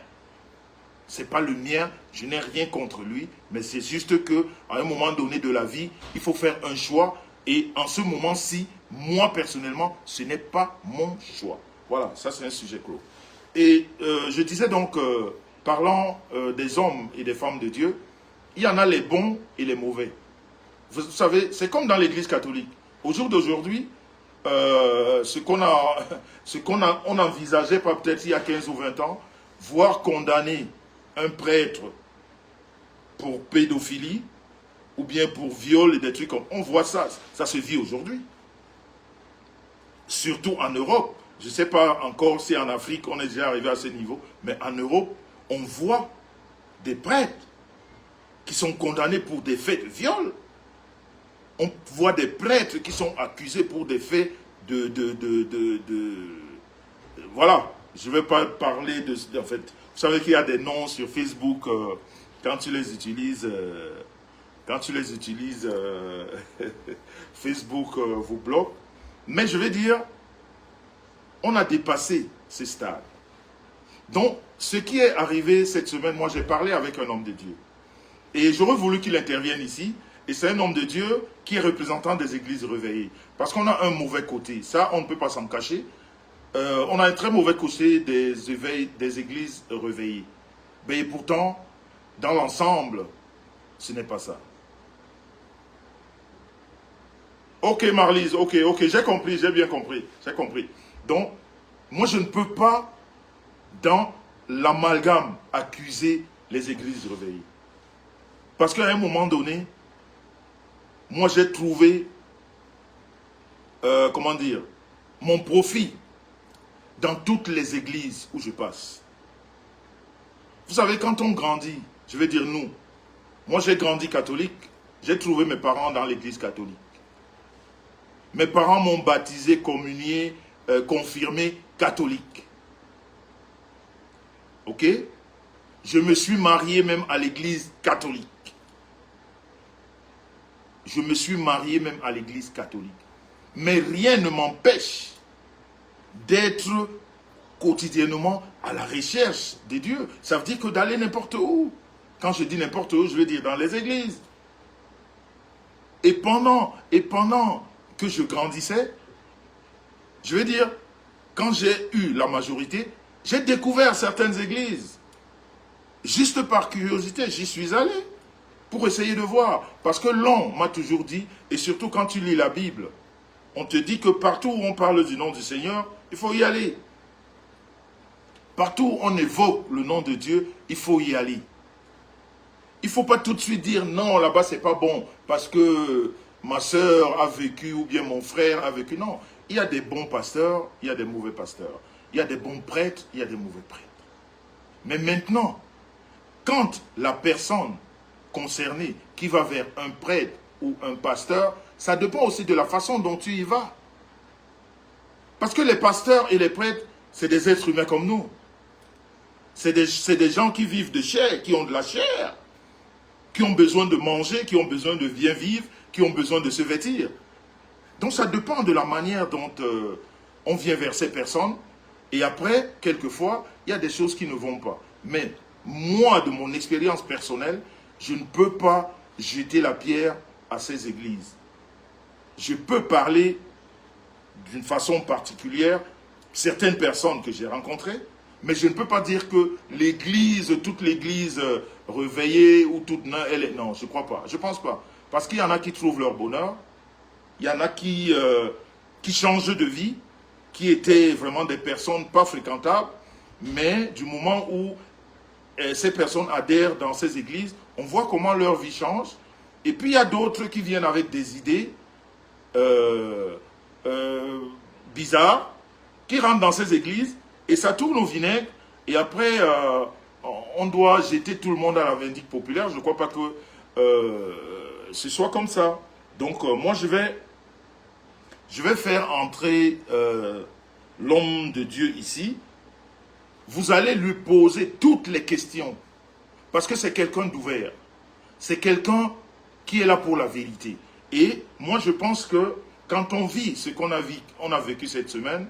Ce n'est pas le mien, je n'ai rien contre lui, mais c'est juste qu'à un moment donné de la vie, il faut faire un choix. Et en ce moment-ci, moi personnellement, ce n'est pas mon choix. Voilà, ça c'est un sujet clos. Et je disais donc, parlant des hommes et des femmes de Dieu, il y en a les bons et les mauvais. Vous savez, c'est comme dans l'église catholique. Au jour d'aujourd'hui, on envisageait pas peut-être il y a 15 ou 20 ans, voire condamner un prêtre pour pédophilie ou bien pour viol et des trucs comme... On voit ça, ça se vit aujourd'hui. Surtout en Europe. Je ne sais pas encore si en Afrique on est déjà arrivé à ce niveau, mais en Europe, on voit des prêtres qui sont condamnés pour des faits de viol. On voit des prêtres qui sont accusés pour des faits voilà, je ne vais pas parler de... En fait, vous savez qu'il y a des noms sur Facebook, quand tu les utilises, Facebook vous bloque. Mais je vais dire, on a dépassé ce stade. Donc, ce qui est arrivé cette semaine, moi j'ai parlé avec un homme de Dieu. Et j'aurais voulu qu'il intervienne ici. Et c'est un homme de Dieu qui est représentant des églises réveillées. Parce qu'on a un mauvais côté. Ça, on ne peut pas s'en cacher. On a un très mauvais côté des églises réveillées. Mais pourtant, dans l'ensemble, ce n'est pas ça. Ok, Marlise, ok, j'ai compris, j'ai bien compris, j'ai compris. Donc, moi, je ne peux pas, dans l'amalgame, accuser les églises réveillées. Parce qu'à un moment donné, moi, j'ai trouvé, comment dire, mon profit dans toutes les églises où je passe. Vous savez, quand on grandit, je vais dire nous, moi j'ai grandi catholique, j'ai trouvé mes parents dans l'église catholique. Mes parents m'ont baptisé, communié, confirmé catholique. Ok? Je me suis marié même à l'église catholique. Je me suis marié même à l'église catholique. Mais rien ne m'empêche d'être quotidiennement à la recherche de Dieu. Ça veut dire que d'aller n'importe où. Quand je dis n'importe où, je veux dire dans les églises. Et pendant que je grandissais, je veux dire, quand j'ai eu la majorité, j'ai découvert certaines églises. Juste par curiosité, j'y suis allé pour essayer de voir. Parce que l'on m'a toujours dit, et surtout quand tu lis la Bible, on te dit que partout où on parle du nom du Seigneur, il faut y aller. Partout où on évoque le nom de Dieu, il faut y aller. Il ne faut pas tout de suite dire non, là-bas c'est pas bon, parce que ma soeur a vécu ou bien mon frère a vécu. Non, il y a des bons pasteurs, il y a des mauvais pasteurs. Il y a des bons prêtres, il y a des mauvais prêtres. Mais maintenant, quand la personne concernée qui va vers un prêtre ou un pasteur, ça dépend aussi de la façon dont tu y vas. Parce que les pasteurs et les prêtres, c'est des êtres humains comme nous. C'est des gens qui vivent de chair, qui ont de la chair, qui ont besoin de manger, qui ont besoin de bien vivre, qui ont besoin de se vêtir. Donc ça dépend de la manière dont on vient vers ces personnes. Et après, quelquefois, il y a des choses qui ne vont pas. Mais moi, de mon expérience personnelle, je ne peux pas jeter la pierre à ces églises. Je peux parler d'une façon particulière certaines personnes que j'ai rencontrées, mais je ne peux pas dire que l'église, toute l'église réveillée ou toute... Non, je ne crois pas. Je ne pense pas. Parce qu'il y en a qui trouvent leur bonheur, il y en a qui changent de vie, qui étaient vraiment des personnes pas fréquentables, mais du moment où ces personnes adhèrent dans ces églises, on voit comment leur vie change. Et puis il y a d'autres qui viennent avec des idées bizarres, qui rentrent dans ces églises, et ça tourne au vinaigre, et après on doit jeter tout le monde à la vindicte populaire. Je ne crois pas que ce soit comme ça. Donc moi je vais faire entrer l'homme de Dieu ici. Vous allez lui poser toutes les questions. Parce que c'est quelqu'un d'ouvert. C'est quelqu'un qui est là pour la vérité. Et moi je pense que quand on vit ce qu'on a vécu cette semaine,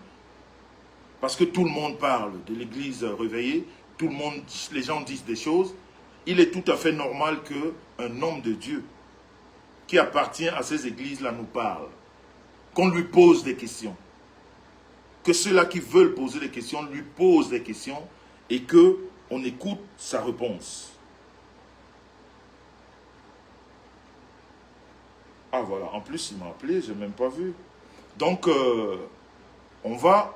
parce que tout le monde parle de l'église réveillée, les gens disent des choses, il est tout à fait normal qu'un homme de Dieu qui appartient à ces églises-là nous parle. Qu'on lui pose des questions. Que ceux-là qui veulent poser des questions lui posent des questions et qu'on écoute sa réponse. Ah voilà, en plus il m'a appelé, je n'ai même pas vu. Donc on va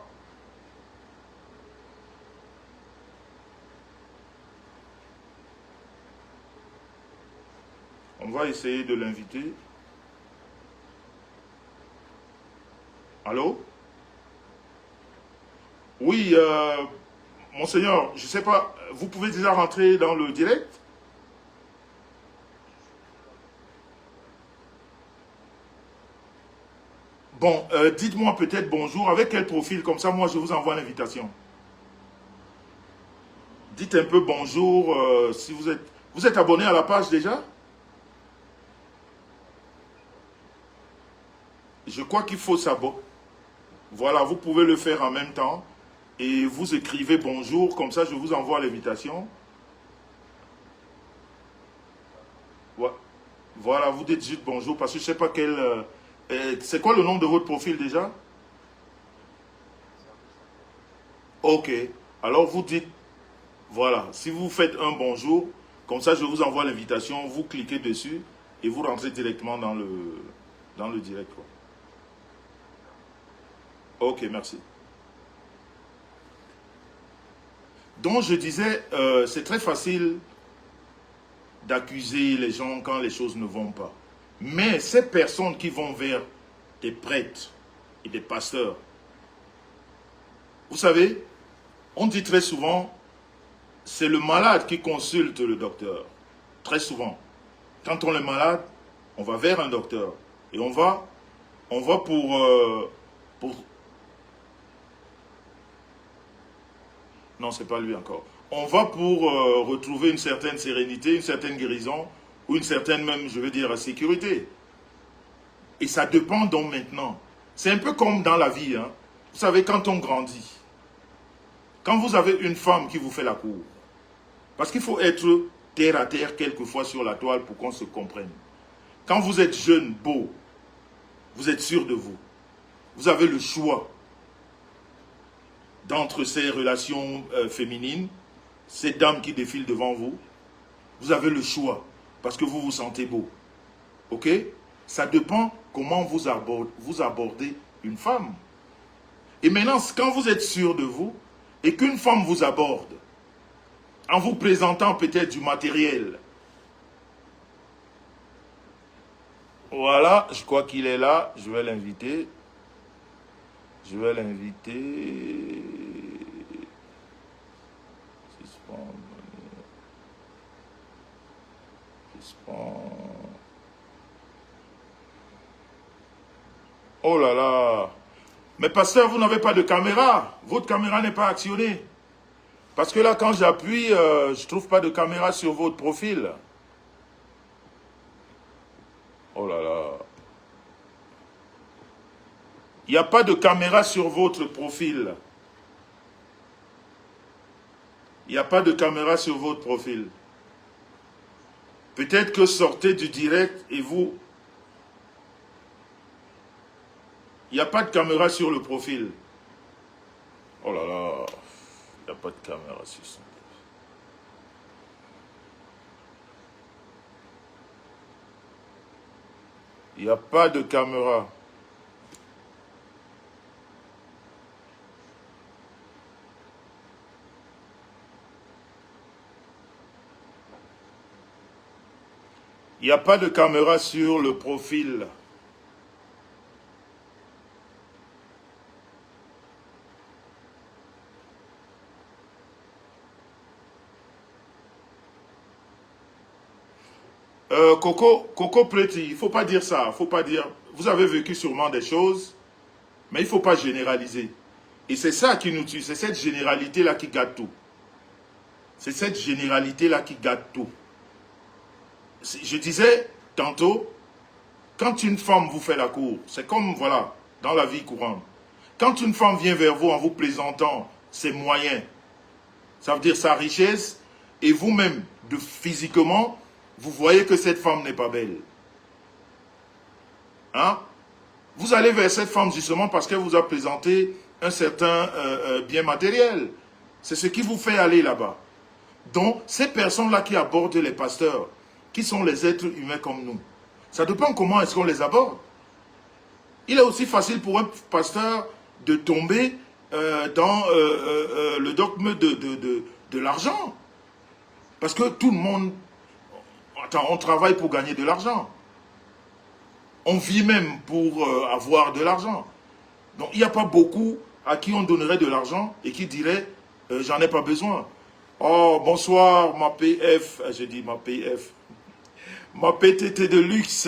essayer de l'inviter. Allô? Oui, monseigneur, je ne sais pas, vous pouvez déjà rentrer dans le direct? Bon, dites-moi peut-être bonjour, avec quel profil, comme ça moi je vous envoie l'invitation. Dites un peu bonjour, si vous êtes abonné à la page déjà? Je crois qu'il faut s'abonner. Voilà, vous pouvez le faire en même temps. Et vous écrivez bonjour, comme ça je vous envoie l'invitation. Voilà, vous dites juste bonjour, parce que je ne sais pas quel... c'est quoi le nom de votre profil déjà? Ok, alors vous dites, voilà, si vous faites un bonjour, comme ça je vous envoie l'invitation, vous cliquez dessus et vous rentrez directement dans le direct, quoi. Ok, merci. Donc je disais, c'est très facile d'accuser les gens quand les choses ne vont pas. Mais ces personnes qui vont vers des prêtres et des pasteurs, vous savez, on dit très souvent, c'est le malade qui consulte le docteur. Très souvent. Quand on est malade, on va vers un docteur. Et on va pour... Non, c'est pas lui encore. On va pour retrouver une certaine sérénité, une certaine guérison, ou une certaine même, je veux dire, sécurité. Et ça dépend donc maintenant. C'est un peu comme dans la vie, hein. Vous savez, quand on grandit, quand vous avez une femme qui vous fait la cour, parce qu'il faut être terre à terre quelquefois sur la toile pour qu'on se comprenne. Quand vous êtes jeune, beau, vous êtes sûr de vous. Vous avez le choix d'entre ces relations féminines, ces dames qui défilent devant vous. Vous avez le choix parce que vous vous sentez beau. Ok? Ça dépend comment vous abordez une femme. Et maintenant, quand vous êtes sûr de vous et qu'une femme vous aborde en vous présentant peut-être du matériel. Voilà, je crois qu'il est là. Je vais l'inviter. Je vais l'inviter. Oh là là. Mais pasteur, vous n'avez pas de caméra. Votre caméra n'est pas actionnée. Parce que là, quand j'appuie, je ne trouve pas de caméra sur votre profil. Oh là là. Il n'y a pas de caméra sur votre profil. Il n'y a pas de caméra sur votre profil. Peut-être que sortez du direct et vous... Il n'y a pas de caméra sur le profil. Oh là là. Il n'y a pas de caméra sur son profil. Il n'y a pas de caméra. Il n'y a pas de caméra sur le profil. Coco Pretty, il ne faut pas dire ça. Faut pas dire. Vous avez vécu sûrement des choses, mais il ne faut pas généraliser. Et c'est ça qui nous tue. C'est cette généralité-là qui gâte tout. C'est cette généralité-là qui gâte tout. Je disais tantôt, quand une femme vous fait la cour, c'est comme, voilà, dans la vie courante. Quand une femme vient vers vous en vous présentant ses moyens, ça veut dire sa richesse, et vous-même, physiquement, vous voyez que cette femme n'est pas belle. Hein? Vous allez vers cette femme justement parce qu'elle vous a présenté un certain bien matériel. C'est ce qui vous fait aller là-bas. Donc, ces personnes-là qui abordent les pasteurs, qui sont les êtres humains comme nous, ça dépend comment est-ce qu'on les aborde. Il est aussi facile pour un pasteur de tomber dans le dogme de l'argent. Parce que tout le monde... Attends, on travaille pour gagner de l'argent. On vit même pour avoir de l'argent. Donc, il n'y a pas beaucoup à qui on donnerait de l'argent et qui dirait j'en ai pas besoin. Oh, bonsoir, ma PF. J'ai dit ma PF. Ma PTT de luxe.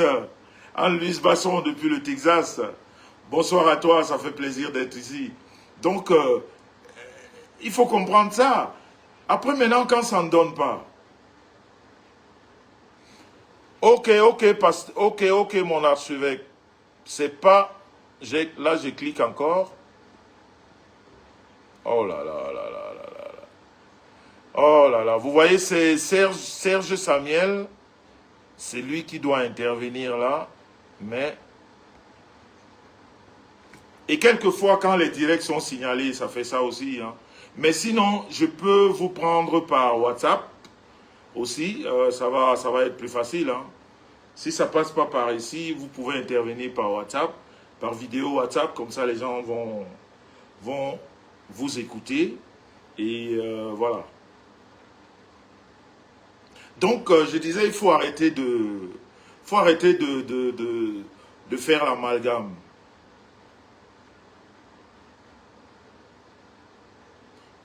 Anne-Louise Basson depuis le Texas. Bonsoir à toi, ça fait plaisir d'être ici. Donc, il faut comprendre ça. Après, maintenant, quand ça ne donne pas. Ok, mon archevêque. C'est pas... Là, je clique encore. Oh là là là là là là là. Oh là là. Vous voyez, c'est Serge Samuel. C'est lui qui doit intervenir là. Mais... Et quelquefois, quand les directs sont signalés, ça fait ça aussi. Hein. Mais sinon, je peux vous prendre par WhatsApp aussi. Ça va être plus facile. Hein. Si ça ne passe pas par ici, vous pouvez intervenir par WhatsApp, par vidéo WhatsApp. Comme ça, les gens vont vous écouter. Et voilà. Donc, je disais, il faut arrêter de faire l'amalgame.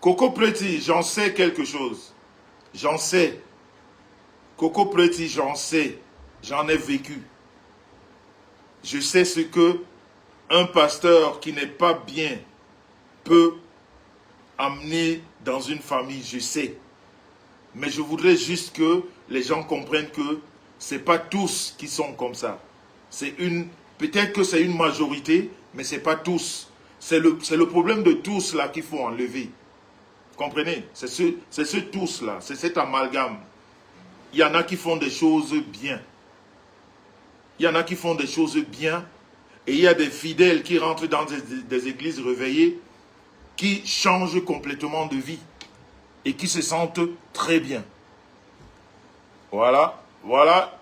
Coco Pretty, j'en sais quelque chose. J'en sais. Coco Pretty, j'en sais. J'en ai vécu. Je sais ce que un pasteur qui n'est pas bien peut amener dans une famille. Je sais. Mais je voudrais juste que les gens comprennent que ce n'est pas tous qui sont comme ça. Peut-être que c'est une majorité, mais ce n'est pas tous. C'est le problème de tous là qu'il faut enlever. Comprenez? C'est ce tous là, c'est cet amalgame. il y en a qui font des choses bien. Il y en a qui font des choses bien. Et il y a des fidèles qui rentrent dans des églises réveillées qui changent complètement de vie et qui se sentent très bien. Voilà, voilà,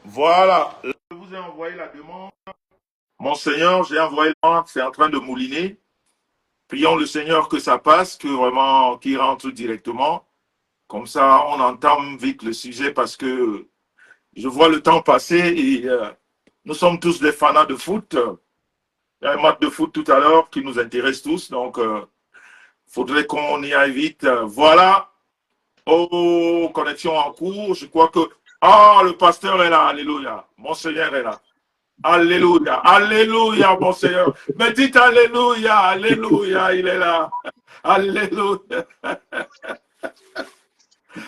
voilà. Je vous ai envoyé la demande. Monseigneur, j'ai envoyé la demande, c'est en train de mouliner. Prions le Seigneur que ça passe, que vraiment, qu'il rentre directement. Comme ça, on entame vite le sujet parce que je vois le temps passer et nous sommes tous des fanats de foot. Il y a un match de foot tout à l'heure qui nous intéresse tous, donc faudrait qu'on y aille vite. Voilà. Oh, connexion en cours. Je crois que... Ah, le pasteur est là. Alléluia. Monseigneur est là. Alléluia. Alléluia, Monseigneur. Mais dites Alléluia. Alléluia, il est là. Alléluia.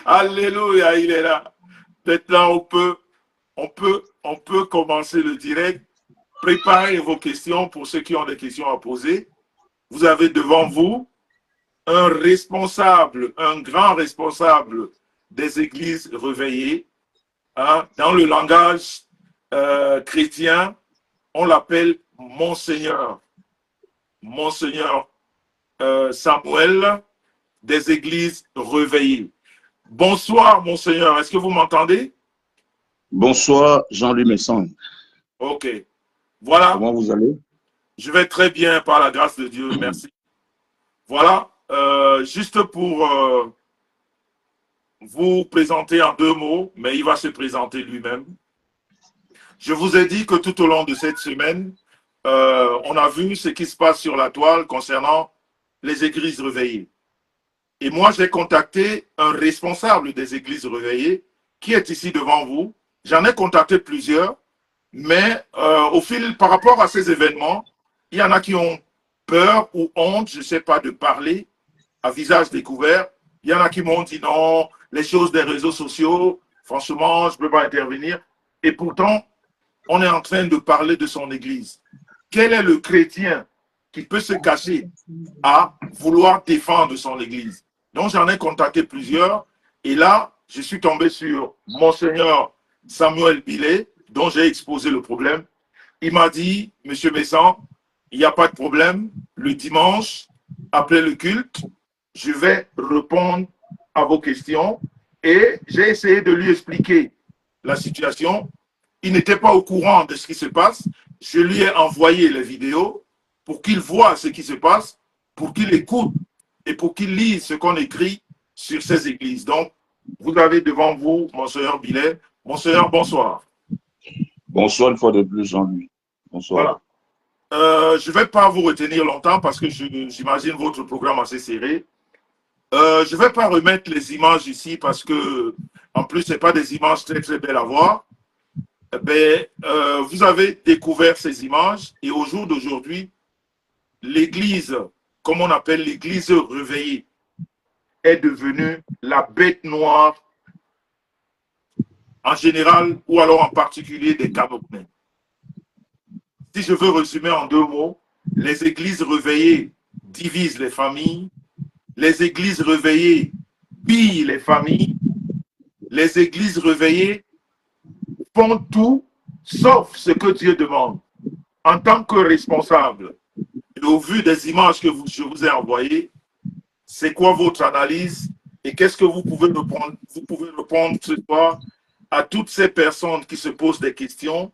Alléluia, il est là. Maintenant, on peut commencer le direct. Préparez vos questions pour ceux qui ont des questions à poser. Vous avez devant vous un responsable, un grand responsable des églises réveillées. Hein, dans le langage chrétien, on l'appelle Monseigneur. Monseigneur Samuel des églises réveillées. Bonsoir, Monseigneur. Est-ce que vous m'entendez? Bonsoir, Jean-Louis Messon. Ok. Voilà. Comment vous allez? Je vais très bien par la grâce de Dieu. Merci. Voilà. Juste pour vous présenter en 2 mots, mais il va se présenter lui-même. Je vous ai dit que tout au long de cette semaine, on a vu ce qui se passe sur la toile concernant les églises réveillées. Et moi, j'ai contacté un responsable des églises réveillées qui est ici devant vous. J'en ai contacté plusieurs, mais par rapport à ces événements, il y en a qui ont peur ou honte, je ne sais pas, de parler à visage découvert. Il y en a qui m'ont dit non, les choses des réseaux sociaux, franchement, je ne peux pas intervenir. Et pourtant, on est en train de parler de son église. Quel est le chrétien qui peut se cacher à vouloir défendre son église? Donc, j'en ai contacté plusieurs. Et là, je suis tombé sur Monseigneur Samuel Billet, dont j'ai exposé le problème. Il m'a dit, Monsieur Messan, il n'y a pas de problème. Le dimanche, après le culte, je vais répondre à vos questions. Et j'ai essayé de lui expliquer la situation. Il n'était pas au courant de ce qui se passe. Je lui ai envoyé les vidéos pour qu'il voit ce qui se passe, pour qu'il écoute et pour qu'il lise ce qu'on écrit sur ces églises. Donc, vous avez devant vous Monseigneur Billet. Monseigneur, bonsoir. Bonsoir une fois de plus, Jean-Louis. Bonsoir. Voilà. Je ne vais pas vous retenir longtemps parce que j'imagine votre programme assez serré. Je ne vais pas remettre les images ici parce que, en plus, ce n'est pas des images très, très belles à voir. Ben, vous avez découvert ces images et au jour d'aujourd'hui, l'église, comme on appelle l'église réveillée, est devenue la bête noire en général ou alors en particulier des Camerounais. Si je veux résumer en 2 mots, les églises réveillées divisent les familles, les églises réveillées pillent les familles, les églises réveillées font tout sauf ce que Dieu demande. En tant que responsable, et au vu des images que je vous ai envoyées, c'est quoi votre analyse et qu'est-ce que vous pouvez répondre ce soir à toutes ces personnes qui se posent des questions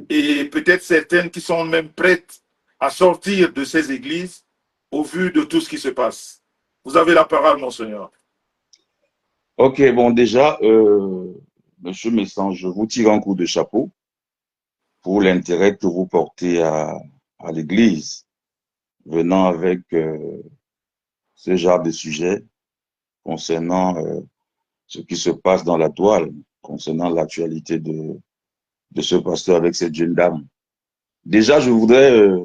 et peut-être certaines qui sont même prêtes à sortir de ces églises au vu de tout ce qui se passe. Vous avez la parole, Monseigneur. Ok, bon, déjà, Monsieur Messan, je vous tire un coup de chapeau pour l'intérêt que vous portez à l'Église, venant avec ce genre de sujet concernant ce qui se passe dans la toile, concernant l'actualité de ce pasteur avec cette jeune dame. Déjà, je voudrais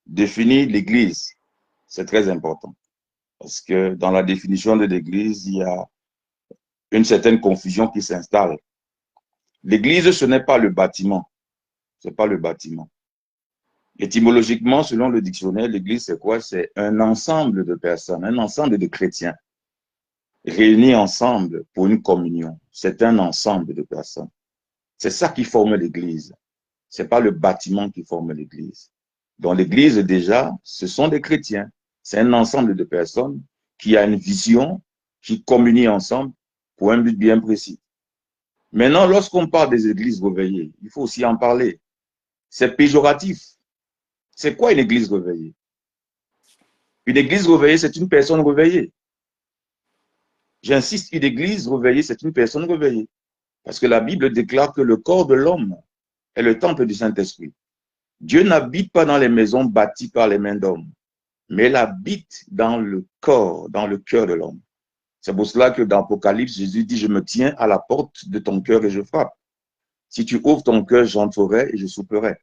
définir l'Église. C'est très important. Parce que dans la définition de l'Église, il y a une certaine confusion qui s'installe. L'Église, ce n'est pas le bâtiment. C'est pas le bâtiment. Étymologiquement, selon le dictionnaire, l'Église, c'est quoi? C'est un ensemble de personnes, un ensemble de chrétiens réunis ensemble pour une communion. C'est un ensemble de personnes. C'est ça qui forme l'Église. C'est pas le bâtiment qui forme l'Église. Dans l'Église, déjà, ce sont des chrétiens. C'est un ensemble de personnes qui a une vision, qui communient ensemble pour un but bien précis. Maintenant, lorsqu'on parle des églises réveillées, il faut aussi en parler. C'est péjoratif. C'est quoi une église réveillée? Une église réveillée, c'est une personne réveillée. J'insiste, une église réveillée, c'est une personne réveillée. Parce que la Bible déclare que le corps de l'homme est le temple du Saint-Esprit. Dieu n'habite pas dans les maisons bâties par les mains d'hommes, mais il habite dans le corps, dans le cœur de l'homme. C'est pour cela que dans l'Apocalypse, Jésus dit, je me tiens à la porte de ton cœur et je frappe. Si tu ouvres ton cœur, j'entrerai et je souperai.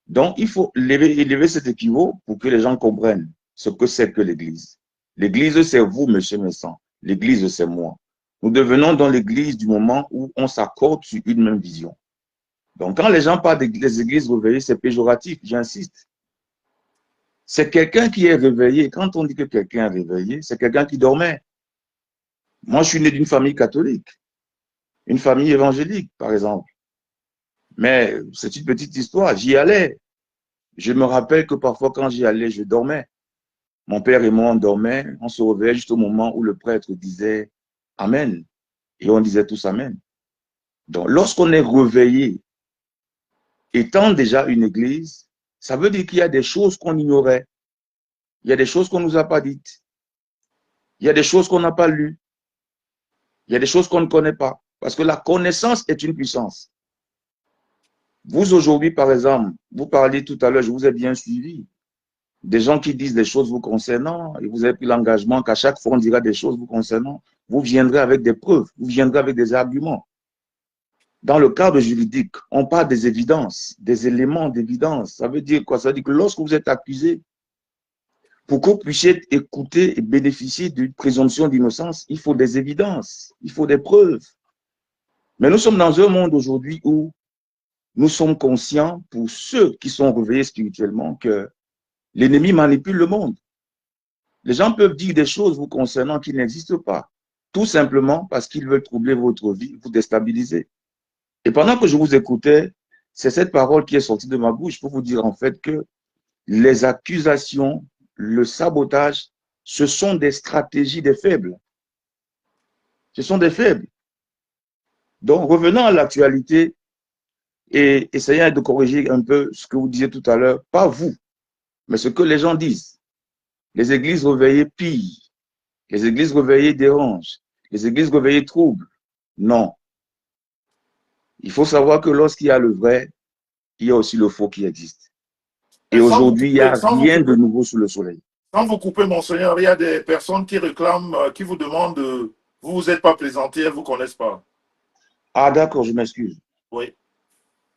Donc, il faut élever cet équivoque pour que les gens comprennent ce que c'est que l'Église. L'Église, c'est vous, monsieur Messan. L'Église, c'est moi. Nous devenons dans l'Église du moment où on s'accorde sur une même vision. Donc, quand les gens parlent des églises réveillées, c'est péjoratif, j'insiste. C'est quelqu'un qui est réveillé. Quand on dit que quelqu'un est réveillé, c'est quelqu'un qui dormait. Moi, je suis né d'une famille catholique, une famille évangélique, par exemple. Mais c'est une petite histoire. J'y allais. Je me rappelle que parfois, quand j'y allais, je dormais. Mon père et moi, on dormait. On se réveillait juste au moment où le prêtre disait Amen. Et on disait tous Amen. Donc, lorsqu'on est réveillé, étant déjà une église, ça veut dire qu'il y a des choses qu'on ignorait. Il y a des choses qu'on ne nous a pas dites. Il y a des choses qu'on n'a pas lues. Il y a des choses qu'on ne connaît pas. Parce que la connaissance est une puissance. Vous, aujourd'hui, par exemple, vous parliez tout à l'heure, je vous ai bien suivi. Des gens qui disent des choses vous concernant, et vous avez pris l'engagement qu'à chaque fois on dira des choses vous concernant, vous viendrez avec des preuves, vous viendrez avec des arguments. Dans le cadre juridique, on parle des évidences, des éléments d'évidence. Ça veut dire quoi? Ça veut dire que lorsque vous êtes accusé, pour que vous puissiez écouter et bénéficier d'une présomption d'innocence, il faut des évidences, il faut des preuves. Mais nous sommes dans un monde aujourd'hui où nous sommes conscients, pour ceux qui sont réveillés spirituellement, que l'ennemi manipule le monde. Les gens peuvent dire des choses vous concernant qui n'existent pas, tout simplement parce qu'ils veulent troubler votre vie, vous déstabiliser. Et pendant que je vous écoutais, c'est cette parole qui est sortie de ma bouche pour vous dire en fait que les accusations, le sabotage, ce sont des stratégies des faibles. Ce sont des faibles. Donc, revenons à l'actualité et essayons de corriger un peu ce que vous disiez tout à l'heure, pas vous, mais ce que les gens disent. Les églises réveillées pillent, les églises réveillées dérangent, les églises réveillées troublent. Non. Il faut savoir que lorsqu'il y a le vrai, il y a aussi le faux qui existe. Et Mais aujourd'hui, il n'y a rien de nouveau sous le soleil. sans vous couper, monseigneur, il y a des personnes qui réclament, qui vous demandent, vous vous êtes pas présenté, elles ne vous connaissent pas. Ah d'accord, je m'excuse. Oui.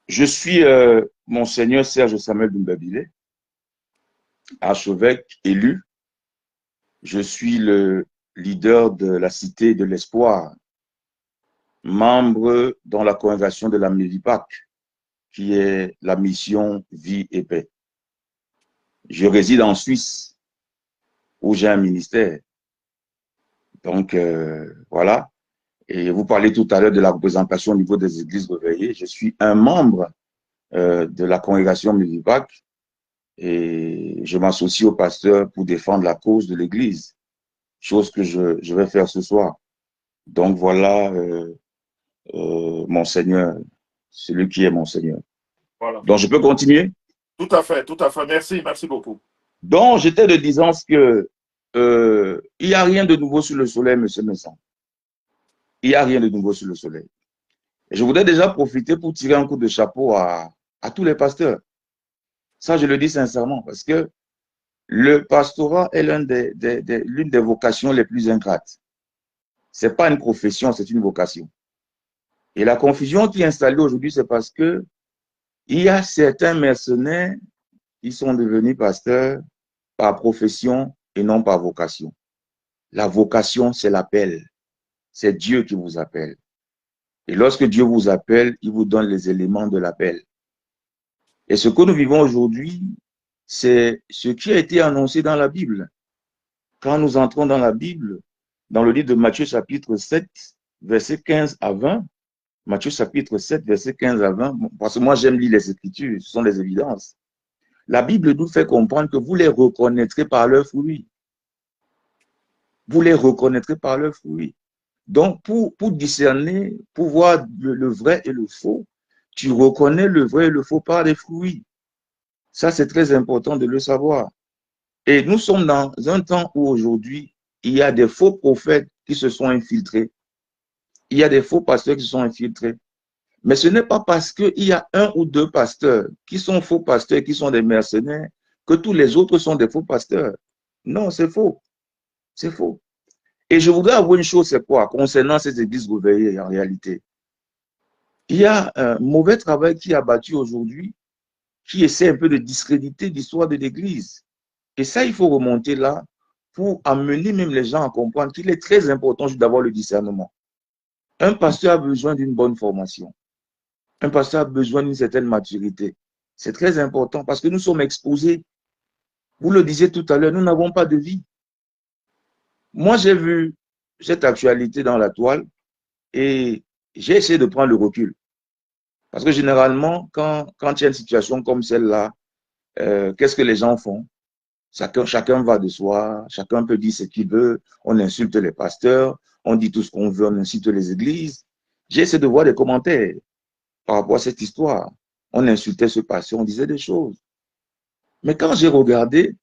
Je suis Monseigneur Serge Samuel Doumbabile, archevêque élu. Je suis le leader de la Cité de l'Espoir, membre dans la congrégation de la Mévipac, qui est la mission Vie et Paix. Je réside en Suisse, où j'ai un ministère. Donc, voilà. Et vous parlez tout à l'heure de la représentation au niveau des églises réveillées. Je suis un membre de la congrégation Mévipac et je m'associe au pasteur pour défendre la cause de l'église, chose que je vais faire ce soir. Donc, voilà, mon Seigneur, celui qui est mon Seigneur. Voilà. Donc, je peux continuer? Tout à fait, tout à fait. Merci, merci beaucoup. Donc, j'étais de disant que il n'y a rien de nouveau sur le soleil, monsieur Messan. Il n'y a rien de nouveau sur le soleil. Et je voudrais déjà profiter pour tirer un coup de chapeau à tous les pasteurs. Ça, je le dis sincèrement, parce que le pastorat est l'une des vocations les plus ingrates. Ce n'est pas une profession, c'est une vocation. Et la confusion qui est installée aujourd'hui, c'est parce que il y a certains mercenaires qui sont devenus pasteurs par profession et non par vocation. La vocation, c'est l'appel. C'est Dieu qui vous appelle. Et lorsque Dieu vous appelle, il vous donne les éléments de l'appel. Et ce que nous vivons aujourd'hui, c'est ce qui a été annoncé dans la Bible. Quand nous entrons dans la Bible, dans le livre de Matthieu chapitre 7, verset 15 à 20. Matthieu chapitre 7, verset 15 à 20, parce que moi j'aime lire les Écritures, ce sont les évidences. La Bible nous fait comprendre que vous les reconnaîtrez par leurs fruits. Vous les reconnaîtrez par leurs fruits. Donc, pour discerner, pour voir le vrai et le faux, tu reconnais le vrai et le faux par les fruits. Ça, c'est très important de le savoir. Et nous sommes dans un temps où aujourd'hui, il y a des faux prophètes qui se sont infiltrés. Il y a des faux pasteurs qui se sont infiltrés. Mais ce n'est pas parce qu'il y a un ou deux pasteurs qui sont faux pasteurs, qui sont des mercenaires, que tous les autres sont des faux pasteurs. Non, c'est faux. C'est faux. Et je voudrais avouer une chose, c'est quoi? Concernant ces églises réveillées, en réalité. Il y a un mauvais travail qui est abattu aujourd'hui, qui essaie un peu de discréditer l'histoire de l'église. Et ça, il faut remonter là pour amener même les gens à comprendre qu'il est très important d'avoir le discernement. Un pasteur a besoin d'une bonne formation. Un pasteur a besoin d'une certaine maturité. C'est très important parce que nous sommes exposés. Vous le disiez tout à l'heure, nous n'avons pas de vie. Moi, j'ai vu cette actualité dans la toile et j'ai essayé de prendre le recul. Parce que généralement, quand il y a une situation comme celle-là, qu'est-ce que les gens font? Chacun va de soi, chacun peut dire ce qu'il veut, on insulte les pasteurs, on dit tout ce qu'on veut, on insulte les églises. J'ai essayé de voir des commentaires par rapport à cette histoire. On insultait ce pasteur, on disait des choses. Mais quand j'ai regardé,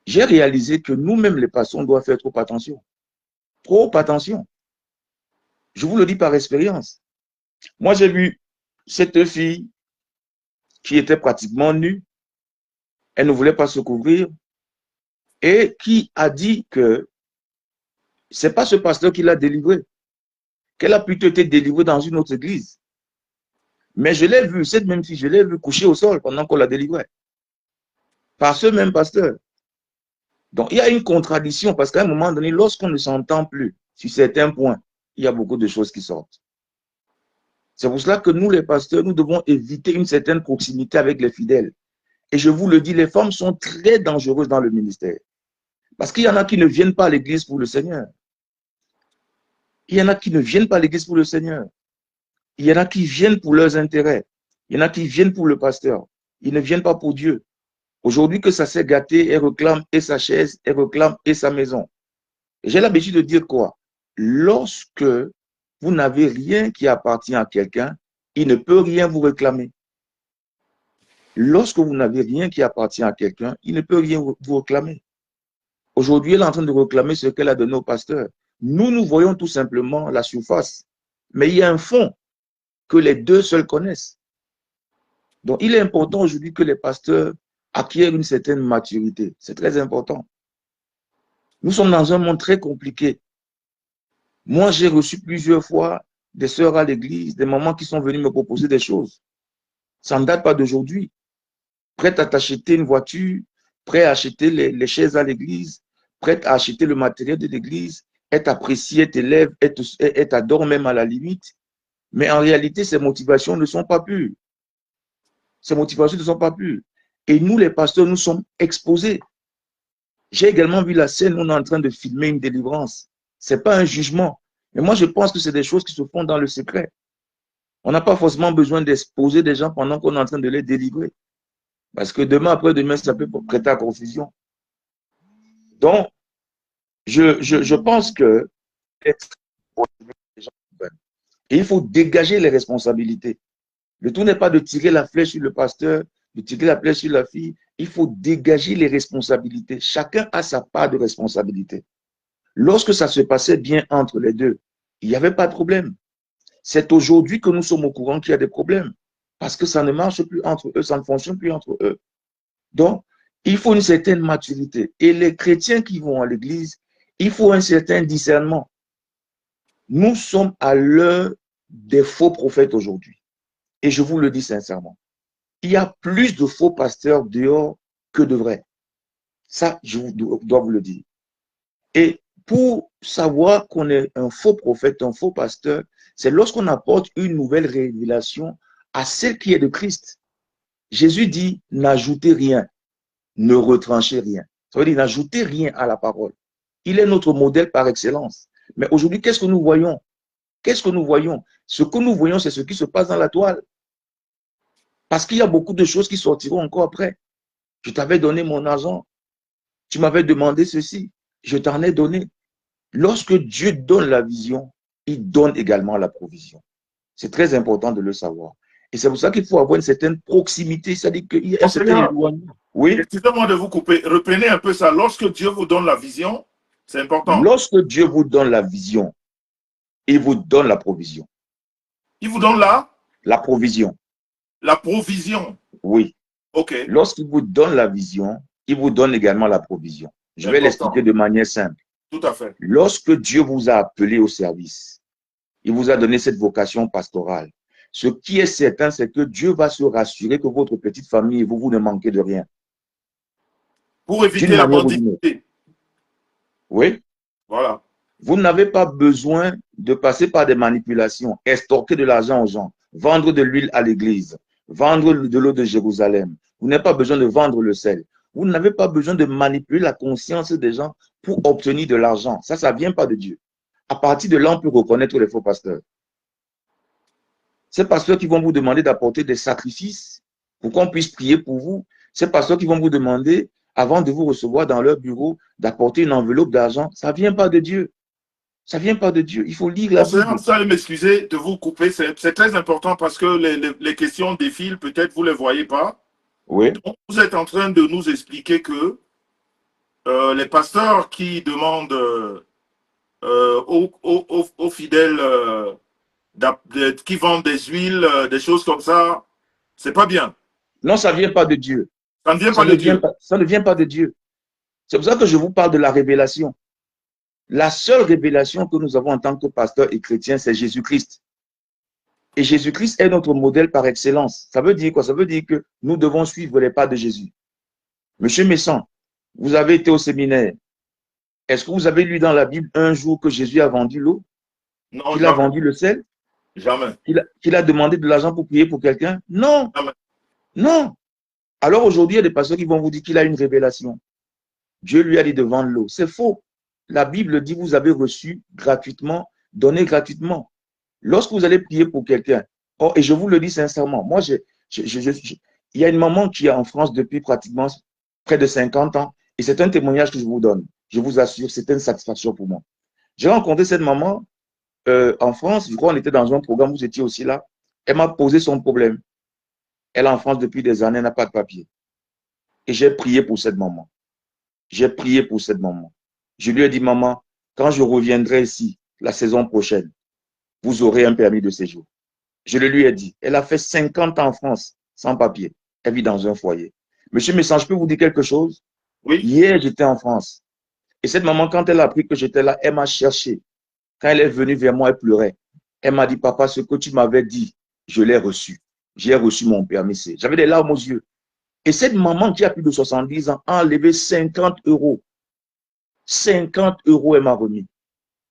j'ai réalisé que nous-mêmes, les pasteurs, on doit faire trop attention. Trop attention. Je vous le dis par expérience. Moi, j'ai vu cette fille qui était pratiquement nue. Elle ne voulait pas se couvrir et qui a dit que ce n'est pas ce pasteur qui l'a délivrée, qu'elle a plutôt été délivrée dans une autre église. Mais je l'ai vue, cette même fille, je l'ai vue coucher au sol pendant qu'on la délivrait. Par ce même pasteur. Donc, il y a une contradiction parce qu'à un moment donné, lorsqu'on ne s'entend plus sur certains points, il y a beaucoup de choses qui sortent. C'est pour cela que nous, les pasteurs, nous devons éviter une certaine proximité avec les fidèles. Et je vous le dis, les femmes sont très dangereuses dans le ministère. Parce qu'il y en a qui ne viennent pas à l'église pour le Seigneur. Il y en a qui ne viennent pas à l'église pour le Seigneur. Il y en a qui viennent pour leurs intérêts. Il y en a qui viennent pour le pasteur. Ils ne viennent pas pour Dieu. Aujourd'hui que ça s'est gâté, elle réclame et sa chaise, elle réclame et sa maison. J'ai l'habitude de dire quoi? Lorsque vous n'avez rien qui appartient à quelqu'un, il ne peut rien vous réclamer. Lorsque vous n'avez rien qui appartient à quelqu'un, il ne peut rien vous réclamer. Aujourd'hui, elle est en train de réclamer ce qu'elle a donné au pasteur. Nous voyons tout simplement la surface. Mais il y a un fond que les deux seuls connaissent. Donc, il est important aujourd'hui que les pasteurs acquièrent une certaine maturité. C'est très important. Nous sommes dans un monde très compliqué. Moi, j'ai reçu plusieurs fois des sœurs à l'église, des mamans qui sont venues me proposer des choses. Ça ne date pas d'aujourd'hui. Prête à t'acheter une voiture, prêt à acheter les chaises à l'église, prête à acheter le matériel de l'église, elle t'apprécie, elle t'élève, elle t'adore même à la limite. Mais en réalité, ces motivations ne sont pas pures. Ces motivations ne sont pas pures. Et nous, les pasteurs, nous sommes exposés. J'ai également vu la scène où on est en train de filmer une délivrance. Ce n'est pas un jugement. Mais moi, je pense que c'est des choses qui se font dans le secret. On n'a pas forcément besoin d'exposer des gens pendant qu'on est en train de les délivrer. Parce que demain, après-demain, ça peut prêter à confusion. Donc, je pense que et il faut dégager les responsabilités. Le tout n'est pas de tirer la flèche sur le pasteur, de tirer la flèche sur la fille. Il faut dégager les responsabilités. Chacun a sa part de responsabilité. Lorsque ça se passait bien entre les deux, il n'y avait pas de problème. C'est aujourd'hui que nous sommes au courant qu'il y a des problèmes. Parce que ça ne marche plus entre eux, ça ne fonctionne plus entre eux. Donc, il faut une certaine maturité. Et les chrétiens qui vont à l'église, il faut un certain discernement. Nous sommes à l'heure des faux prophètes aujourd'hui. Et je vous le dis sincèrement. Il y a plus de faux pasteurs dehors que de vrais. Ça, je dois vous le dire. Et pour savoir qu'on est un faux prophète, un faux pasteur, c'est lorsqu'on apporte une nouvelle révélation à celle qui est de Christ. Jésus dit, n'ajoutez rien, ne retranchez rien. Ça veut dire, n'ajoutez rien à la parole. Il est notre modèle par excellence. Mais aujourd'hui, qu'est-ce que nous voyons? Qu'est-ce que nous voyons? Ce que nous voyons, c'est ce qui se passe dans la toile. Parce qu'il y a beaucoup de choses qui sortiront encore après. Je t'avais donné mon argent. Tu m'avais demandé ceci. Je t'en ai donné. Lorsque Dieu donne la vision, il donne également la provision. C'est très important de le savoir. Et c'est pour ça qu'il faut avoir une certaine proximité, c'est-à-dire qu'il y a un certain éloignement. Oui. Excusez-moi de vous couper. Reprenez un peu ça. Lorsque Dieu vous donne la vision, c'est important. Lorsque Dieu vous donne la vision, il vous donne la provision. Il vous donne la provision. La provision. Oui. OK. Lorsqu'il vous donne la vision, il vous donne également la provision. Je vais l'expliquer de manière simple. Tout à fait. Lorsque Dieu vous a appelé au service, il vous a donné cette vocation pastorale. Ce qui est certain, c'est que Dieu va se rassurer que votre petite famille, vous ne manquez de rien. Pour éviter la mendicité. Oui. Voilà. Vous n'avez pas besoin de passer par des manipulations, extorquer de l'argent aux gens, vendre de l'huile à l'église, vendre de l'eau de Jérusalem. Vous n'avez pas besoin de vendre le sel. Vous n'avez pas besoin de manipuler la conscience des gens pour obtenir de l'argent. Ça ne vient pas de Dieu. À partir de là, on peut reconnaître les faux pasteurs. Ces pasteurs qui vont vous demander d'apporter des sacrifices pour qu'on puisse prier pour vous. Ces pasteurs qui vont vous demander, avant de vous recevoir dans leur bureau, d'apporter une enveloppe d'argent. Ça ne vient pas de Dieu. Ça ne vient pas de Dieu. Il faut lire la Bible. Ça, m'excuser de vous couper. C'est très important parce que les questions défilent. Peut-être vous ne les voyez pas. Oui. Donc, vous êtes en train de nous expliquer que les pasteurs qui demandent aux fidèles qui vendent des huiles, des choses comme ça, c'est pas bien. Non, ça ne vient pas de Dieu. Ça ne vient pas de Dieu. Ça ne vient pas de Dieu. C'est pour ça que je vous parle de la révélation. La seule révélation que nous avons en tant que pasteur et chrétien, c'est Jésus-Christ. Et Jésus-Christ est notre modèle par excellence. Ça veut dire quoi? Ça veut dire que nous devons suivre les pas de Jésus. Monsieur Messan, vous avez été au séminaire. Est-ce que vous avez lu dans la Bible un jour que Jésus a vendu l'eau? Non, qu'il a vendu le sel? Jamais. Qu'il a demandé de l'argent pour prier pour quelqu'un? Non. Jamais. Non. Alors aujourd'hui, il y a des pasteurs qui vont vous dire qu'il a une révélation. Dieu lui a dit de vendre l'eau. C'est faux. La Bible dit vous avez reçu gratuitement, donné gratuitement. Lorsque vous allez prier pour quelqu'un, oh, et je vous le dis sincèrement, moi, il y a une maman qui est en France depuis pratiquement près de 50 ans, et c'est un témoignage que je vous donne. Je vous assure, c'était une satisfaction pour moi. J'ai rencontré cette maman en France, je crois qu'on était dans un programme, vous étiez aussi là. Elle m'a posé son problème. Elle est en France depuis des années, elle n'a pas de papier. Et j'ai prié pour cette maman. J'ai prié pour cette maman. Je lui ai dit, maman, quand je reviendrai ici la saison prochaine, vous aurez un permis de séjour. Je le lui ai dit. Elle a fait 50 ans en France, sans papier. Elle vit dans un foyer. Monsieur Messan, je peux vous dire quelque chose? Oui. Hier, j'étais en France. Et cette maman, quand elle a appris que j'étais là, elle m'a cherché. Quand elle est venue vers moi, elle pleurait. Elle m'a dit, papa, ce que tu m'avais dit, je l'ai reçu. J'ai reçu mon permis C. J'avais des larmes aux yeux. Et cette maman qui a plus de 70 ans a enlevé 50 euros. 50 euros, elle m'a remis.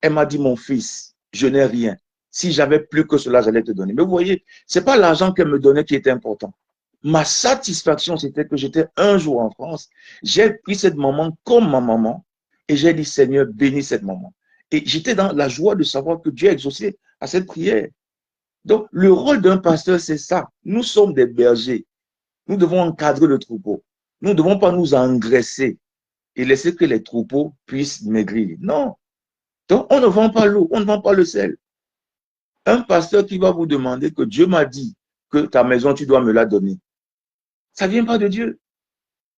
Elle m'a dit, mon fils, je n'ai rien. Si j'avais plus que cela, j'allais te donner. Mais vous voyez, ce n'est pas l'argent qu'elle me donnait qui était important. Ma satisfaction, c'était que j'étais un jour en France. J'ai pris cette maman comme ma maman et j'ai dit, Seigneur, bénis cette maman. Et j'étais dans la joie de savoir que Dieu a exaucé à cette prière. Donc, le rôle d'un pasteur, c'est ça. Nous sommes des bergers. Nous devons encadrer le troupeau. Nous ne devons pas nous engraisser et laisser que les troupeaux puissent maigrir. Non. Donc, on ne vend pas l'eau, on ne vend pas le sel. Un pasteur qui va vous demander que Dieu m'a dit que ta maison, tu dois me la donner. Ça ne vient pas de Dieu.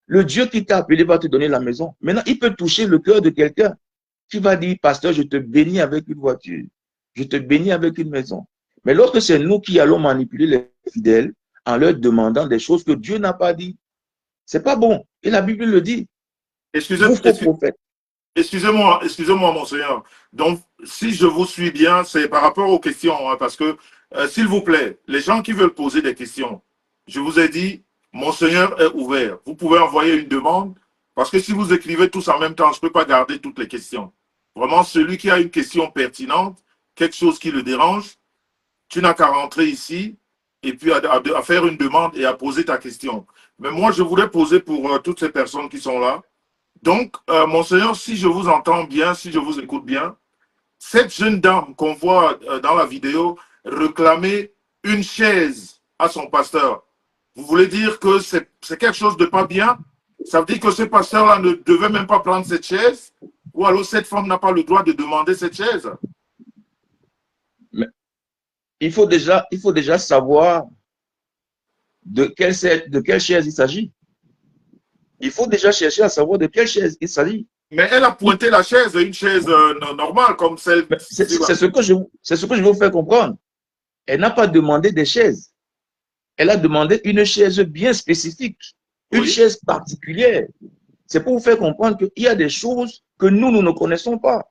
Le Dieu qui t'a appelé va te donner la maison. Maintenant, il peut toucher le cœur de quelqu'un qui va dire, pasteur, je te bénis avec une voiture. Je te bénis avec une maison. Mais lorsque c'est nous qui allons manipuler les fidèles en leur demandant des choses que Dieu n'a pas dit, c'est pas bon. Et la Bible le dit. Excusez-moi, monseigneur. Donc, si je vous suis bien, c'est par rapport aux questions, hein, parce que, s'il vous plaît, les gens qui veulent poser des questions, je vous ai dit, monseigneur est ouvert. Vous pouvez envoyer une demande, parce que si vous écrivez tous en même temps, je ne peux pas garder toutes les questions. Vraiment, celui qui a une question pertinente, quelque chose qui le dérange, tu n'as qu'à rentrer ici et puis à faire une demande et à poser ta question. Mais moi, je voulais poser pour toutes ces personnes qui sont là, Donc, Monseigneur, si je vous entends bien, si je vous écoute bien, cette jeune dame qu'on voit dans la vidéo réclamer une chaise à son pasteur, vous voulez dire que c'est quelque chose de pas bien? Ça veut dire que ce pasteur-là ne devait même pas prendre cette chaise? Ou alors cette femme n'a pas le droit de demander cette chaise? Mais il faut déjà savoir de quelle chaise il s'agit. Il faut déjà chercher à savoir de quelle chaise il s'agit. Mais elle a pointé la chaise, une chaise normale comme celle C'est sur la... ce que je veux vous faire comprendre. Elle n'a pas demandé des chaises. Elle a demandé une chaise bien spécifique, une Oui, chaise particulière. C'est pour vous faire comprendre qu'il y a des choses que nous ne connaissons pas.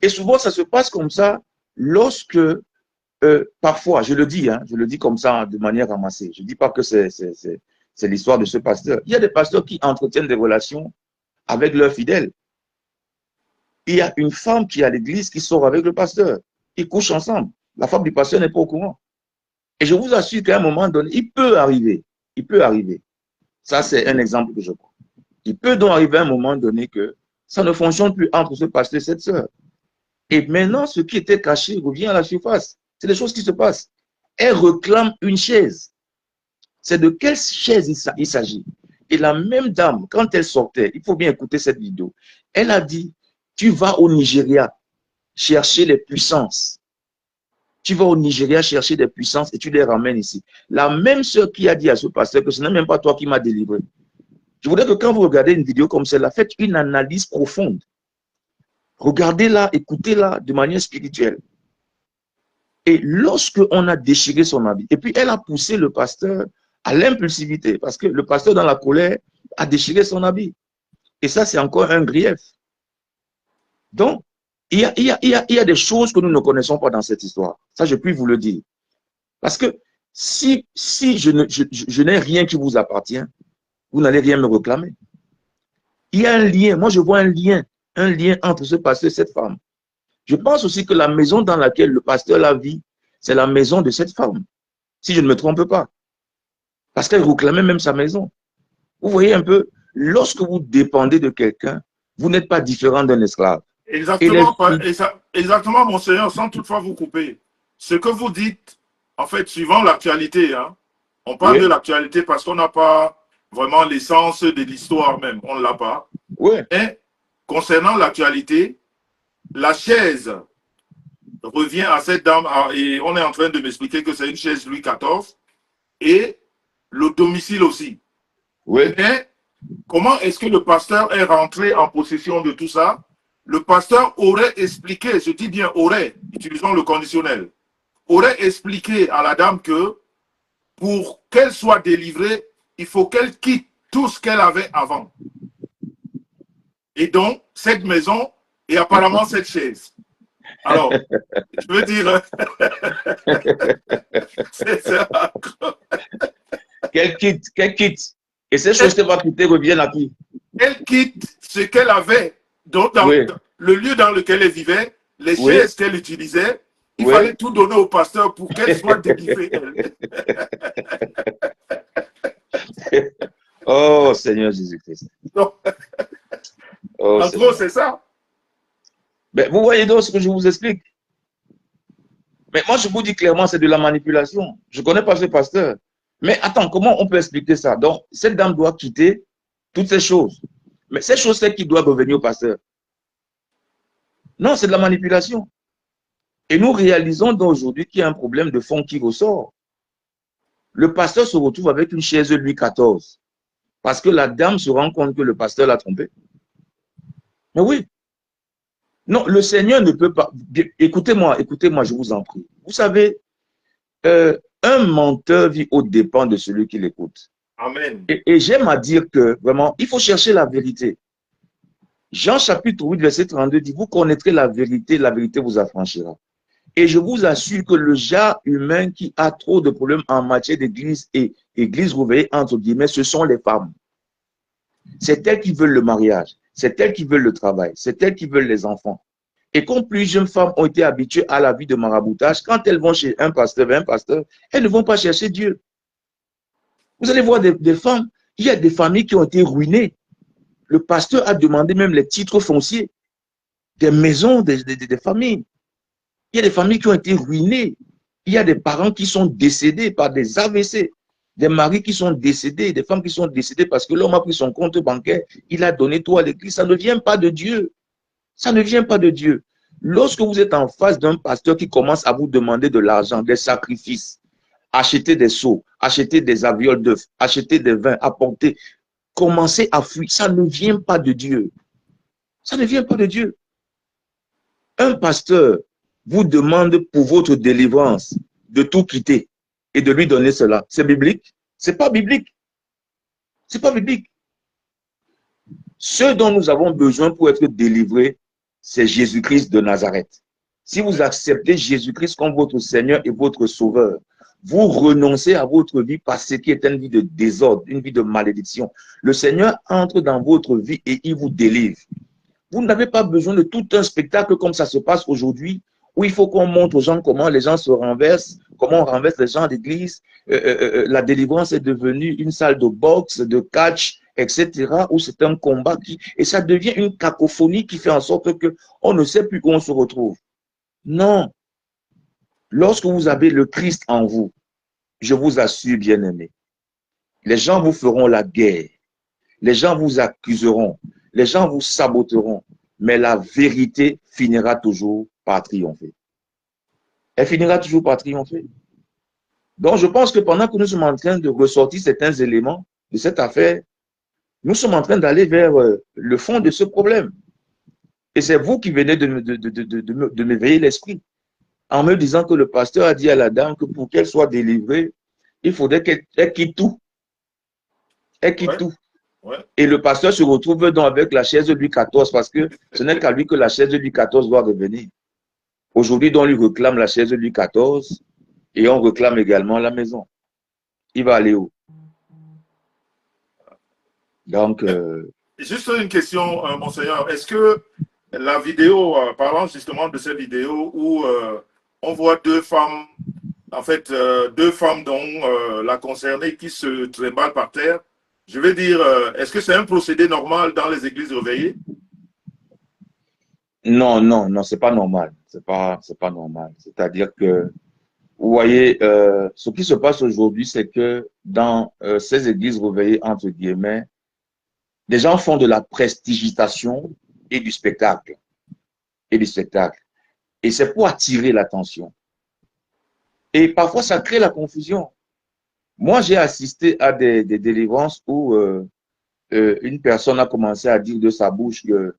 Et souvent, ça se passe comme ça lorsque, parfois, je le dis comme ça de manière ramassée. Je ne dis pas que c'est l'histoire de ce pasteur. Il y a des pasteurs qui entretiennent des relations avec leurs fidèles. Il y a une femme qui est à l'église qui sort avec le pasteur. Ils couchent ensemble. La femme du pasteur n'est pas au courant. Et je vous assure qu'à un moment donné, il peut arriver. Il peut arriver. Ça, c'est un exemple que je prends. Il peut donc arriver à un moment donné que ça ne fonctionne plus entre ce pasteur et cette sœur. Et maintenant, ce qui était caché revient à la surface. C'est des choses qui se passent. Elle réclame une chaise. C'est de quelle chaise il s'agit? Et la même dame, quand elle sortait, il faut bien écouter cette vidéo, elle a dit, tu vas au Nigeria chercher les puissances. Tu vas au Nigeria chercher des puissances et tu les ramènes ici. La même sœur qui a dit à ce pasteur que ce n'est même pas toi qui m'as délivré. Je voudrais que quand vous regardez une vidéo comme celle-là, faites une analyse profonde. Regardez-la, écoutez-la de manière spirituelle. Et lorsque on a déchiré son habit, et puis elle a poussé le pasteur à l'impulsivité, parce que le pasteur dans la colère a déchiré son habit. Et ça, c'est encore un grief. Donc, il y a des choses que nous ne connaissons pas dans cette histoire. Ça, je puis vous le dire. Parce que si je n'ai rien qui vous appartient, vous n'allez rien me réclamer. Il y a un lien, moi je vois un lien entre ce pasteur et cette femme. Je pense aussi que la maison dans laquelle le pasteur la vit, c'est la maison de cette femme, si je ne me trompe pas. Parce qu'elle réclamait même sa maison. Vous voyez un peu, lorsque vous dépendez de quelqu'un, vous n'êtes pas différent d'un esclave. Et les exactement, filles, exactement, Monseigneur, sans toutefois vous couper. Ce que vous dites, en fait, suivant l'actualité, hein, on parle de oui, l'actualité parce qu'on n'a pas vraiment l'essence de l'histoire même, on ne l'a pas. oui, Et concernant l'actualité, la chaise revient à cette dame, et on est en train de m'expliquer que c'est une chaise Louis XIV, et le domicile aussi. oui, Mais comment est-ce que le pasteur est rentré en possession de tout ça? Le pasteur aurait expliqué, je dis bien aurait, utilisons le conditionnel, aurait expliqué à la dame que pour qu'elle soit délivrée, il faut qu'elle quitte tout ce qu'elle avait avant. Et donc, cette maison et apparemment cette chaise. Alors, je veux dire, c'est ça. qu'elle quitte. Et ces choses qu'elle va quitter reviennent à qui? Elle quitte ce qu'elle avait, donc dans Oui, le lieu dans lequel elle vivait, les oui, chaises qu'elle utilisait, il oui. fallait tout donner au pasteur pour qu'elle soit délivrée. Elle. Oh Seigneur Jésus-Christ. Donc, Oh en gros, Seigneur. c'est ça. Mais vous voyez donc ce que je vous explique. Mais moi, je vous dis clairement, c'est de la manipulation. Je ne connais pas ce pasteur. Mais attends, comment on peut expliquer ça? Donc, cette dame doit quitter toutes ces choses. Mais ces choses, c'est qui doivent revenir au pasteur. Non, c'est de la manipulation. Et nous réalisons donc aujourd'hui qu'il y a un problème de fond qui ressort. Le pasteur se retrouve avec une chaise Louis XIV parce que la dame se rend compte que le pasteur l'a trompé. Mais oui, non, le Seigneur ne peut pas. Écoutez-moi, je vous en prie. Vous savez, un menteur vit aux dépens de celui qui l'écoute. Amen. Et j'aime à dire que vraiment, il faut chercher la vérité. Jean chapitre 8, verset 32 dit, vous connaîtrez la vérité vous affranchira. Et je vous assure que le genre humain qui a trop de problèmes en matière d'église et église réveillée, entre guillemets, ce sont les femmes. C'est elles qui veulent le mariage, c'est elles qui veulent le travail, c'est elles qui veulent les enfants. Et comme plusieurs femmes ont été habituées à la vie de maraboutage, quand elles vont chez un pasteur, elles ne vont pas chercher Dieu. Vous allez voir des femmes, il y a des familles qui ont été ruinées le pasteur a demandé même les titres fonciers des maisons, des familles. Il y a des familles qui ont été ruinées. Il y a des parents qui sont décédés par des AVC, des maris qui sont décédés, des femmes qui sont décédées parce que l'homme a pris son compte bancaire, il a donné tout à l'église. Ça ne vient pas de Dieu. Ça ne vient pas de Dieu. Lorsque vous êtes en face d'un pasteur qui commence à vous demander de l'argent, des sacrifices, acheter des seaux, acheter des avioles d'œufs, acheter des vins, apporter, commencez à fuir. Ça ne vient pas de Dieu. Ça ne vient pas de Dieu. Un pasteur vous demande pour votre délivrance de tout quitter et de lui donner cela. C'est biblique? C'est pas biblique. C'est pas biblique. Ce dont nous avons besoin pour être délivrés, c'est Jésus-Christ de Nazareth. Si vous acceptez Jésus-Christ comme votre Seigneur et votre Sauveur, vous renoncez à votre vie passée qui est une vie de désordre, une vie de malédiction. Le Seigneur entre dans votre vie et il vous délivre. Vous n'avez pas besoin de tout un spectacle comme ça se passe aujourd'hui, où il faut qu'on montre aux gens comment les gens se renversent, comment on renverse les gens d'église. La délivrance est devenue une salle de boxe, de catch, etc., où c'est un combat et ça devient une cacophonie qui fait en sorte que on ne sait plus où on se retrouve. Non. Lorsque vous avez le Christ en vous, je vous assure, bien-aimés, les gens vous feront la guerre, les gens vous accuseront, les gens vous saboteront, mais la vérité finira toujours par triompher. Elle finira toujours par triompher. Donc, je pense que pendant que nous sommes en train de ressortir certains éléments de cette affaire, nous sommes en train d'aller vers le fond de ce problème. Et c'est vous qui venez de m'éveiller l'esprit en me disant que le pasteur a dit à la dame que pour qu'elle soit délivrée, il faudrait qu'elle quitte tout. Elle quitte tout. Ouais. Et le pasteur se retrouve donc avec la chaise de Louis XIV parce que ce n'est qu'à lui que la chaise de Louis XIV doit revenir. Aujourd'hui, on lui réclame la chaise de Louis XIV et on réclame également la maison. Il va aller où? Donc, juste une question, Monseigneur. Est-ce que la vidéo, parlant justement de cette vidéo où on voit deux femmes, en fait, deux femmes dont la concernée qui se trimballent par terre, je veux dire, est-ce que c'est un procédé normal dans les églises réveillées? non, non, non, c'est pas normal. C'est pas normal. C'est-à-dire que, vous voyez, ce qui se passe aujourd'hui, c'est que dans ces églises réveillées, entre guillemets, les gens font de la prestigitation et du spectacle. Et c'est pour attirer l'attention. Et parfois, ça crée la confusion. Moi, j'ai assisté à des délivrances où une personne a commencé à dire de sa bouche que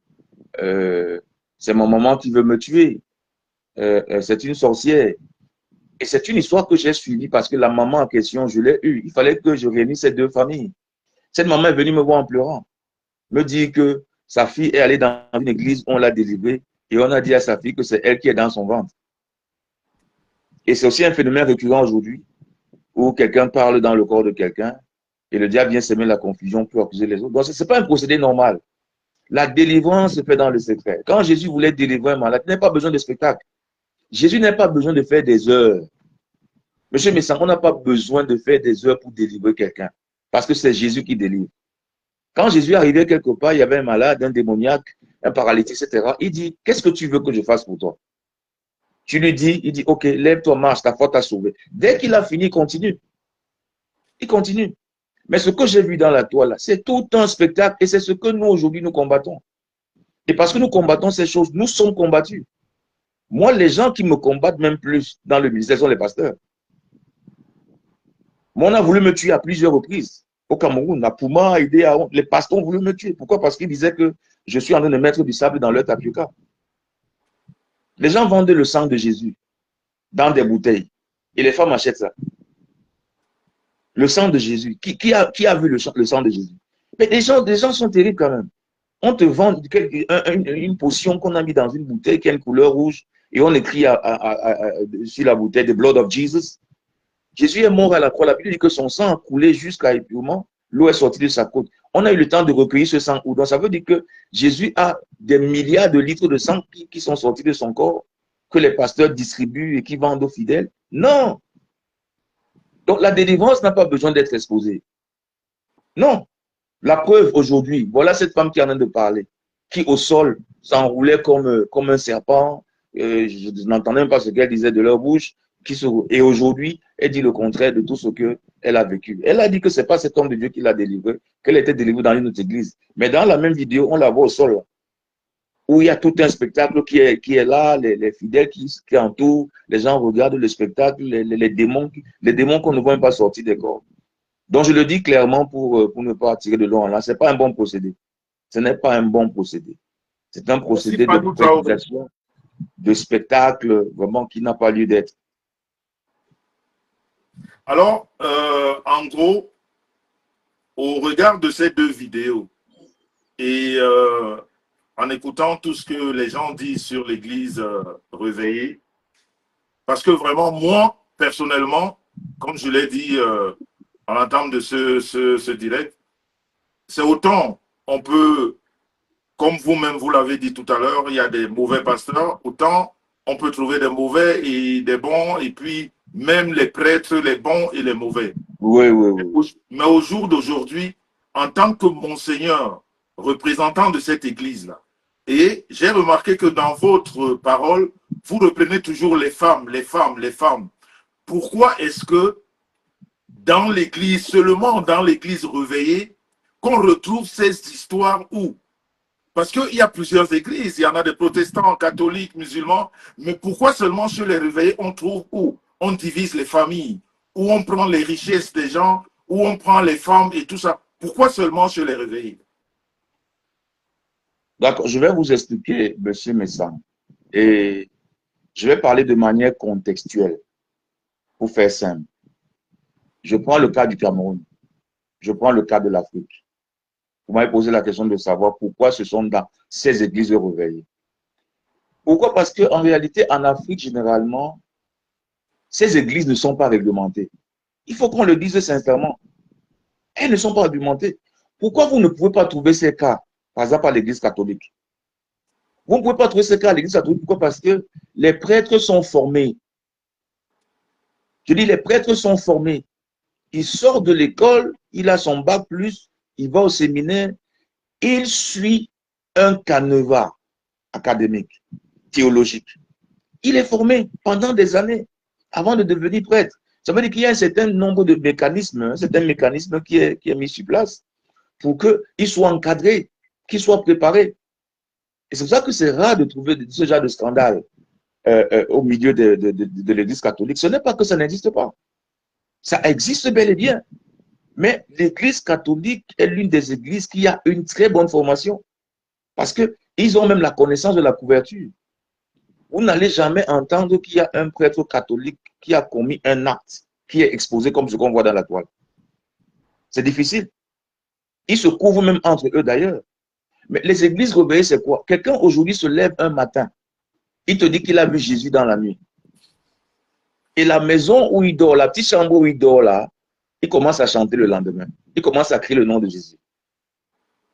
c'est mon maman qui veut me tuer. C'est une sorcière. Et c'est une histoire que j'ai suivie parce que la maman en question, je l'ai eue. Il fallait que je réunisse ces deux familles. Cette maman est venue me voir en pleurant, me dire que sa fille est allée dans une église, on l'a délivrée et on a dit à sa fille que c'est elle qui est dans son ventre. Et c'est aussi un phénomène récurrent aujourd'hui où quelqu'un parle dans le corps de quelqu'un et le diable vient semer la confusion pour accuser les autres. Donc, ce n'est pas un procédé normal. La délivrance se fait dans le secret. Quand Jésus voulait délivrer un malade, il n'a pas besoin de spectacle. Jésus n'a pas besoin de faire des heures. Monsieur Messan, on n'a pas besoin de faire des heures pour délivrer quelqu'un. Parce que c'est Jésus qui délivre. Quand Jésus arrivait quelque part, il y avait un malade, un démoniaque, un paralytique, etc. Il dit, qu'est-ce que tu veux que je fasse pour toi? Tu lui dis, il dit, ok, lève-toi, marche, ta foi t'a sauvé. Dès qu'il a fini, il continue. Il continue. Mais ce que j'ai vu dans la toile, c'est tout un spectacle et c'est ce que nous, aujourd'hui, nous combattons. Et parce que nous combattons ces choses, nous sommes combattus. Moi, les gens qui me combattent même plus dans le ministère sont les pasteurs. Moi, on a voulu me tuer à plusieurs reprises. Au Cameroun, à Pouma, à Idé, les pasteurs ont voulu me tuer. Pourquoi? Parce qu'ils disaient que je suis en train de mettre du sable dans leur tapioca. Les gens vendent le sang de Jésus dans des bouteilles. Et les femmes achètent ça. Le sang de Jésus. Qui a vu le sang de Jésus? Mais les gens sont terribles quand même. On te vend une potion qu'on a mis dans une bouteille qui a une couleur rouge et on écrit sur la bouteille The Blood of Jesus. Jésus est mort à la croix. La Bible dit que son sang a coulé jusqu'à épuisement. L'eau est sortie de sa côte. On a eu le temps de recueillir ce sang. Donc ça veut dire que Jésus a des milliards de litres de sang qui sont sortis de son corps, que les pasteurs distribuent et qui vendent aux fidèles. Non. Donc la délivrance n'a pas besoin d'être exposée. Non. La preuve aujourd'hui, voilà cette femme qui est en train de parler, qui au sol s'enroulait comme un serpent. Je n'entendais même pas ce qu'elle disait de leur bouche. Et aujourd'hui, elle dit le contraire de tout ce qu'elle a vécu. Elle a dit que ce n'est pas cet homme de Dieu qui l'a délivré, qu'elle était délivrée dans une autre église. Mais dans la même vidéo, on la voit au sol, où il y a tout un spectacle qui est là, les fidèles qui entourent, les gens regardent le spectacle, les démons qu'on ne voit même pas sortir des corps. Donc, je le dis clairement pour ne pas tirer de long en là, ce n'est pas un bon procédé. Ce n'est pas un bon procédé. C'est un Merci, procédé de Padou Traoré. prophétisation, de spectacle, vraiment, qui n'a pas lieu d'être. Alors, en gros, au regard de ces deux vidéos et en écoutant tout ce que les gens disent sur l'église réveillée, parce que vraiment, moi, personnellement, comme je l'ai dit en entame de ce direct, c'est autant on peut, comme vous-même vous l'avez dit tout à l'heure, il y a des mauvais pasteurs, autant on peut trouver des mauvais et des bons, et puis même les prêtres, les bons et les mauvais. Oui, oui, oui. Mais au jour d'aujourd'hui, en tant que monseigneur, représentant de cette église-là, et j'ai remarqué que dans votre parole, vous reprenez toujours les femmes, les femmes, les femmes. Pourquoi est-ce que dans l'église, seulement dans l'église réveillée, qu'on retrouve ces histoires où? Parce qu'il y a plusieurs églises, il y en a des protestants, catholiques, musulmans, mais pourquoi seulement chez les réveillés, on trouve où on divise les familles, où on prend les richesses des gens, où on prend les femmes et tout ça? Pourquoi seulement chez les réveillés? D'accord, je vais vous expliquer, monsieur Messam. Et je vais parler de manière contextuelle, pour faire simple. Je prends le cas du Cameroun. Je prends le cas de l'Afrique. Vous m'avez posé la question de savoir pourquoi ce sont dans ces églises réveillées. Pourquoi? Parce qu'en réalité, en Afrique, généralement, ces églises ne sont pas réglementées. Il faut qu'on le dise sincèrement. Elles ne sont pas réglementées. Pourquoi vous ne pouvez pas trouver ces cas, par exemple, à l'église catholique? Vous ne pouvez pas trouver ces cas à l'église catholique. Pourquoi? Parce que les prêtres sont formés. Je dis, les prêtres sont formés. Il sort de l'école, il a son bac plus, il va au séminaire, il suit un canevas académique, théologique. Il est formé pendant des années avant de devenir prêtre. Ça veut dire qu'il y a un certain nombre de mécanismes, un certain mécanisme qui est mis sur place pour qu'il soit encadré, qu'il soit préparé. Et c'est pour ça que c'est rare de trouver ce genre de scandale au milieu de l'Église catholique. Ce n'est pas que ça n'existe pas. Ça existe bel et bien. Mais l'Église catholique est l'une des églises qui a une très bonne formation. Parce qu'ils ont même la connaissance de la couverture. Vous n'allez jamais entendre qu'il y a un prêtre catholique qui a commis un acte qui est exposé comme ce qu'on voit dans la toile. C'est difficile. Ils se couvrent même entre eux d'ailleurs. Mais les églises réveillées, c'est quoi? Quelqu'un aujourd'hui se lève un matin. Il te dit qu'il a vu Jésus dans la nuit. Et la maison où il dort, la petite chambre où il dort là, il commence à chanter le lendemain. Il commence à crier le nom de Jésus.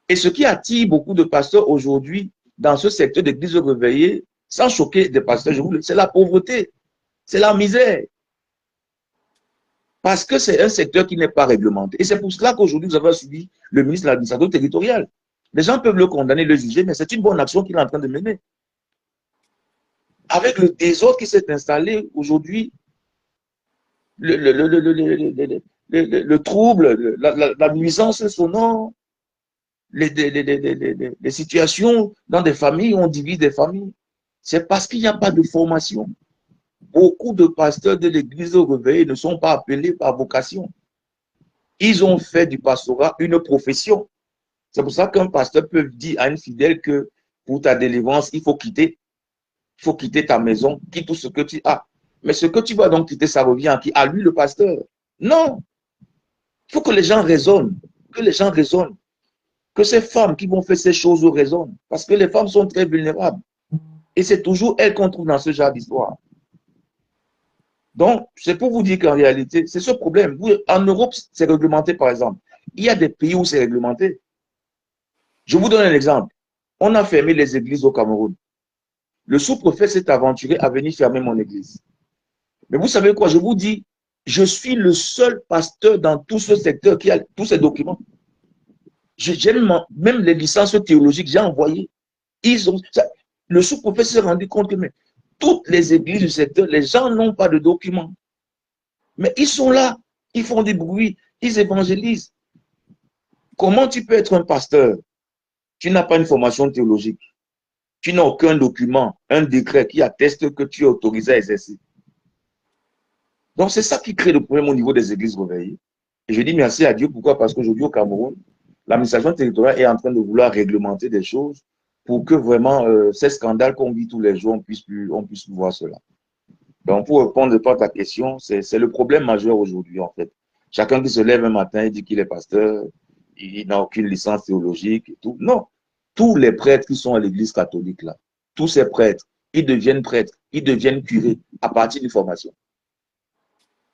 Et ce qui attire beaucoup de pasteurs aujourd'hui dans ce secteur d'église réveillée, sans choquer des pasteurs, c'est la pauvreté, c'est la misère. Parce que c'est un secteur qui n'est pas réglementé. Et c'est pour cela qu'aujourd'hui, nous avons suivi le ministre de l'administration territoriale. Les gens peuvent le condamner, le juger, mais c'est une bonne action qu'il est en train de mener. Avec le désordre qui s'est installé aujourd'hui, le trouble, la nuisance sonore, les situations dans des familles, on divise des familles. C'est parce qu'il n'y a pas de formation. Beaucoup de pasteurs de l'église au réveil ne sont pas appelés par vocation. Ils ont fait du pastorat une profession. C'est pour ça qu'un pasteur peut dire à une fidèle que pour ta délivrance, il faut quitter ta maison, quitte tout ce que tu as. Mais ce que tu vas donc quitter, ça revient à qui? À lui, le pasteur. Non. Il faut que les gens raisonnent. Que les gens raisonnent. Que ces femmes qui vont faire ces choses raisonnent. Parce que les femmes sont très vulnérables. Et c'est toujours elles qu'on trouve dans ce genre d'histoire. Donc, c'est pour vous dire qu'en réalité, c'est ce problème. En Europe, c'est réglementé, par exemple. Il y a des pays où c'est réglementé. Je vous donne un exemple. On a fermé les églises au Cameroun. Le sous-préfet s'est aventuré à venir fermer mon église. Mais vous savez quoi? Je vous dis, je suis le seul pasteur dans tout ce secteur qui a tous ces documents. Même les licences théologiques, j'ai envoyé. Le sous-professeur s'est rendu compte que mais, toutes les églises du secteur, les gens n'ont pas de documents. Mais ils sont là, ils font des bruits, ils évangélisent. Comment tu peux être un pasteur? Tu n'as pas une formation théologique. Tu n'as aucun document, un décret qui atteste que tu es autorisé à exercer. Donc, c'est ça qui crée le problème au niveau des églises réveillées. Et je dis merci à Dieu. Pourquoi? Parce qu'aujourd'hui, au Cameroun, l'administration territoriale est en train de vouloir réglementer des choses pour que vraiment ces scandales qu'on vit tous les jours, on puisse plus voir cela. Donc, pour répondre à ta question, c'est le problème majeur aujourd'hui, en fait. Chacun qui se lève un matin et dit qu'il est pasteur, il n'a aucune licence théologique et tout. Non. Tous les prêtres qui sont à l'église catholique, là, tous ces prêtres, ils deviennent curés à partir d'une formation.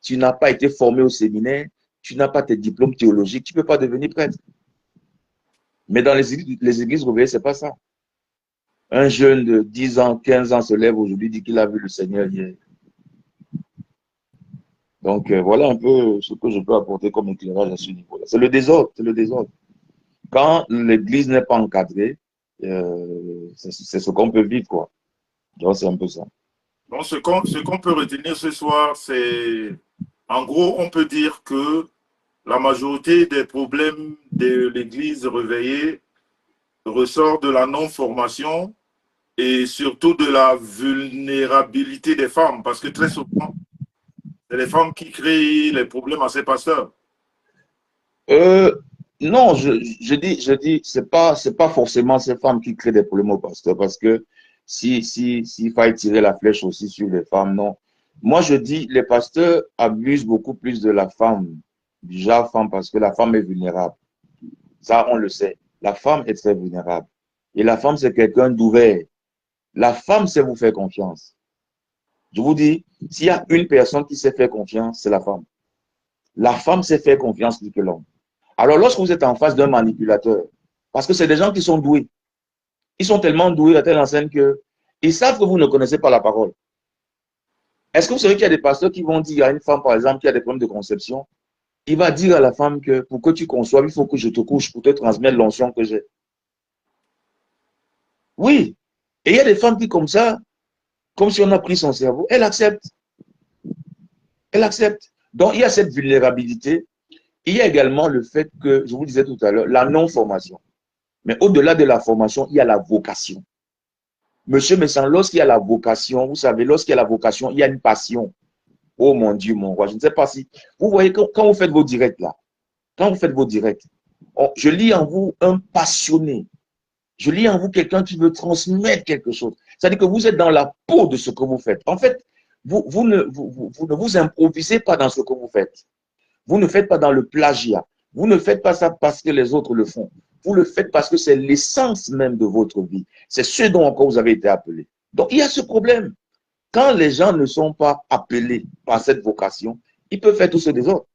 Tu n'as pas été formé au séminaire, tu n'as pas tes diplômes théologiques, tu ne peux pas devenir prêtre. Mais dans les églises réveillées, ce n'est pas ça. Un jeune de 10 ans, 15 ans se lève aujourd'hui, dit qu'il a vu le Seigneur hier. Donc, voilà un peu ce que je peux apporter comme éclairage à ce niveau-là. C'est le désordre, c'est le désordre. Quand l'église n'est pas encadrée, c'est ce qu'on peut vivre, quoi. Donc, c'est un peu ça. Donc, ce qu'on peut retenir ce soir, c'est, en gros, on peut dire que la majorité des problèmes de l'église réveillée ressort de la non-formation et surtout de la vulnérabilité des femmes, parce que très souvent, c'est les femmes qui créent les problèmes à ces pasteurs. Non, je dis, c'est pas forcément ces femmes qui créent des problèmes au pasteur, parce que s'il faille tirer la flèche aussi sur les femmes, non. Moi, je dis, les pasteurs abusent beaucoup plus de la femme, du genre femme, parce que la femme est vulnérable. Ça, on le sait. La femme est très vulnérable. Et la femme, c'est quelqu'un d'ouvert. La femme sait vous faire confiance. Je vous dis, s'il y a une personne qui sait faire confiance, c'est la femme. La femme sait faire confiance plus que l'homme. Alors, lorsque vous êtes en face d'un manipulateur, parce que c'est des gens qui sont doués, ils sont tellement doués à telle enseigne qu'ils savent que vous ne connaissez pas la parole. Est-ce que vous savez qu'il y a des pasteurs qui vont dire à une femme, par exemple, qui a des problèmes de conception, il va dire à la femme que pour que tu conçoives, il faut que je te couche pour te transmettre l'onction que j'ai. Oui. Et il y a des femmes qui, comme ça, comme si on a pris son cerveau, elle accepte. Elle accepte. Donc, il y a cette vulnérabilité. Il y a également le fait que, je vous disais tout à l'heure, la non-formation. Mais au-delà de la formation, il y a la vocation. Monsieur Messan, lorsqu'il y a la vocation, vous savez, lorsqu'il y a la vocation, il y a une passion. Oh mon Dieu, mon roi, je ne sais pas si... Vous voyez, quand vous faites vos directs là, quand vous faites vos directs, je lis en vous un passionné. Je lis en vous quelqu'un qui veut transmettre quelque chose. C'est-à-dire que vous êtes dans la peau de ce que vous faites. En fait, vous ne vous improvisez pas dans ce que vous faites. Vous ne faites pas dans le plagiat. Vous ne faites pas ça parce que les autres le font. Vous le faites parce que c'est l'essence même de votre vie. C'est ce dont encore vous avez été appelé. Donc, il y a ce problème. Quand les gens ne sont pas appelés par cette vocation, ils peuvent faire tout ce désordre.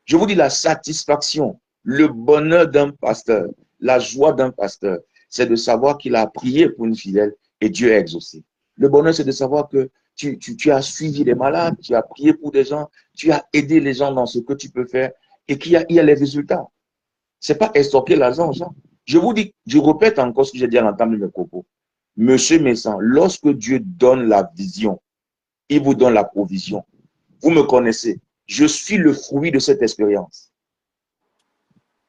Je vous dis la satisfaction, le bonheur d'un pasteur, la joie d'un pasteur, c'est de savoir qu'il a prié pour une fidèle et Dieu a exaucé. Le bonheur, c'est de savoir que tu as suivi les malades, tu as prié pour des gens, tu as aidé les gens dans ce que tu peux faire et qu'il y a les résultats. Ce n'est pas estorquer l'argent aux gens. Je vous dis, je répète encore ce que j'ai dit à l'entame de mes propos. Monsieur Messan, lorsque Dieu donne la vision, il vous donne la provision. Vous me connaissez. Je suis le fruit de cette expérience.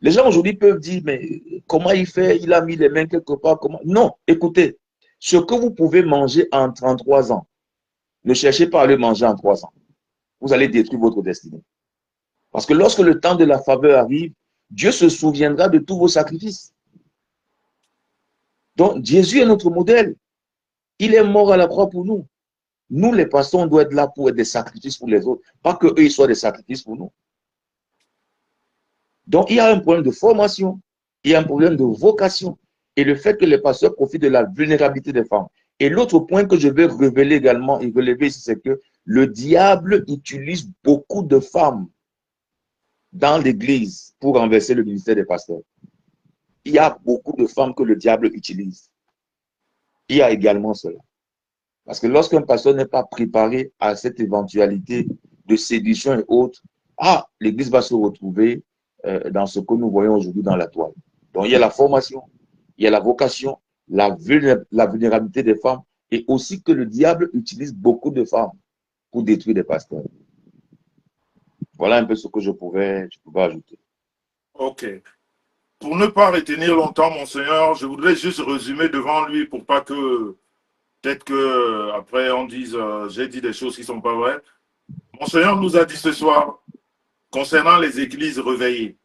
Les gens aujourd'hui peuvent dire, mais comment il fait? Il a mis les mains quelque part. Comment? Non, écoutez, ce que vous pouvez manger en 33 ans, ne cherchez pas à le manger en 3 ans. Vous allez détruire votre destinée. Parce que lorsque le temps de la faveur arrive, Dieu se souviendra de tous vos sacrifices. Donc, Jésus est notre modèle. Il est mort à la croix pour nous. Nous, les pasteurs, on doit être là pour être des sacrifices pour les autres. Pas qu'eux, ils soient des sacrifices pour nous. Donc, il y a un problème de formation. Il y a un problème de vocation. Et le fait que les pasteurs profitent de la vulnérabilité des femmes. Et l'autre point que je vais révéler également et relever ici, c'est que le diable utilise beaucoup de femmes dans l'église pour renverser le ministère des pasteurs. Il y a beaucoup de femmes que le diable utilise. Il y a également cela. Parce que lorsqu'un pasteur n'est pas préparé à cette éventualité de séduction et autres, l'église va se retrouver dans ce que nous voyons aujourd'hui dans la toile. Donc, il y a la formation, il y a la vocation, la vulnérabilité des femmes et aussi que le diable utilise beaucoup de femmes pour détruire des pasteurs. Voilà un peu ce que je pouvais ajouter. Ok. Pour ne pas retenir longtemps, Monseigneur, je voudrais juste résumer devant lui pour pas que, peut-être que après on dise j'ai dit des choses qui ne sont pas vraies. Monseigneur nous a dit ce soir, concernant les églises réveillées,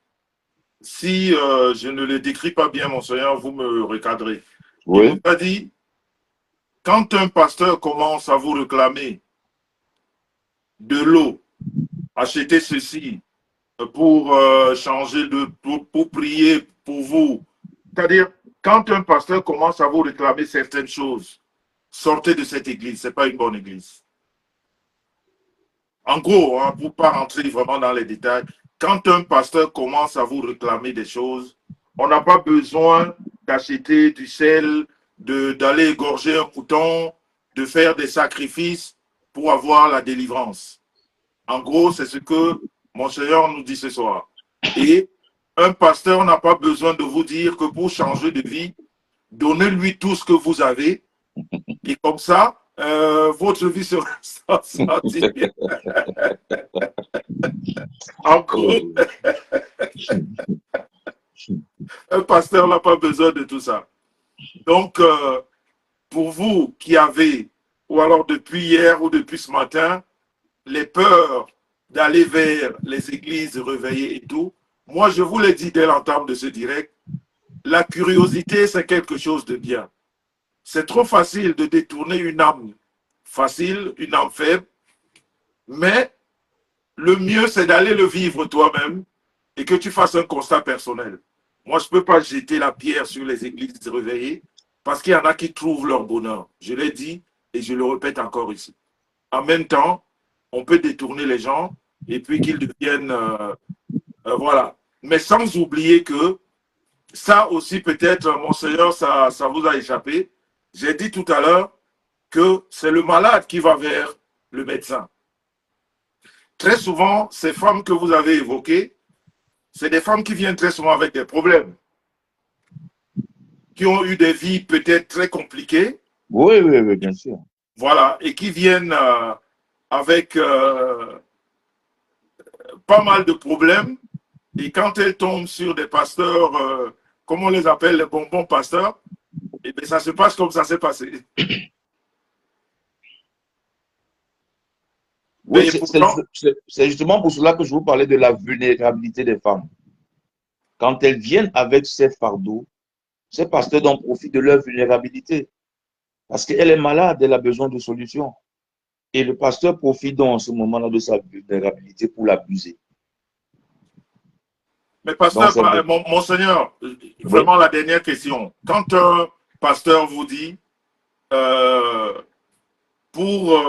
si je ne le décris pas bien, Monseigneur, vous me recadrez. Il nous Oui. a dit, quand un pasteur commence à vous réclamer de l'eau, acheter ceci pour changer pour prier pour vous, c'est-à-dire, quand un pasteur commence à vous réclamer certaines choses, sortez de cette église, ce n'est pas une bonne église. En gros, hein, pour ne pas rentrer vraiment dans les détails, quand un pasteur commence à vous réclamer des choses, on n'a pas besoin d'acheter du sel, d'aller égorger un mouton, de faire des sacrifices pour avoir la délivrance. En gros, c'est ce que mon Seigneur nous dit ce soir. Et un pasteur n'a pas besoin de vous dire que pour changer de vie, donnez-lui tout ce que vous avez. Et comme ça, votre vie sera sortie. En gros, un pasteur n'a pas besoin de tout ça. Donc, pour vous qui avez, ou alors depuis hier ou depuis ce matin, les peurs d'aller vers les églises réveillées et tout, moi, je vous l'ai dit dès l'entame de ce direct, la curiosité, c'est quelque chose de bien. C'est trop facile de détourner une âme facile, une âme faible, mais le mieux, c'est d'aller le vivre toi-même et que tu fasses un constat personnel. Moi, je ne peux pas jeter la pierre sur les églises réveillées parce qu'il y en a qui trouvent leur bonheur. Je l'ai dit et je le répète encore ici. En même temps, on peut détourner les gens et puis qu'ils deviennent... voilà. Mais sans oublier que ça aussi, peut-être, Monseigneur, ça vous a échappé. J'ai dit tout à l'heure que c'est le malade qui va vers le médecin. Très souvent, ces femmes que vous avez évoquées, c'est des femmes qui viennent très souvent avec des problèmes, qui ont eu des vies peut-être très compliquées. Oui, oui, oui, bien sûr. Voilà, et qui viennent avec pas mal de problèmes. Et quand elles tombent sur des pasteurs, comme on les appelle, les bonbons pasteurs, et bien ça se passe comme ça s'est passé. Oui, Mais pourtant, c'est justement pour cela que je vous parlais de la vulnérabilité des femmes. Quand elles viennent avec ces fardeaux, ces pasteurs en profitent de leur vulnérabilité. Parce qu'elle est malade, elle a besoin de solutions. Et le pasteur profite donc en ce moment-là de sa vulnérabilité pour l'abuser. mais pasteur, Monseigneur, Oui. vraiment la dernière question. Quand un pasteur vous dit, euh, pour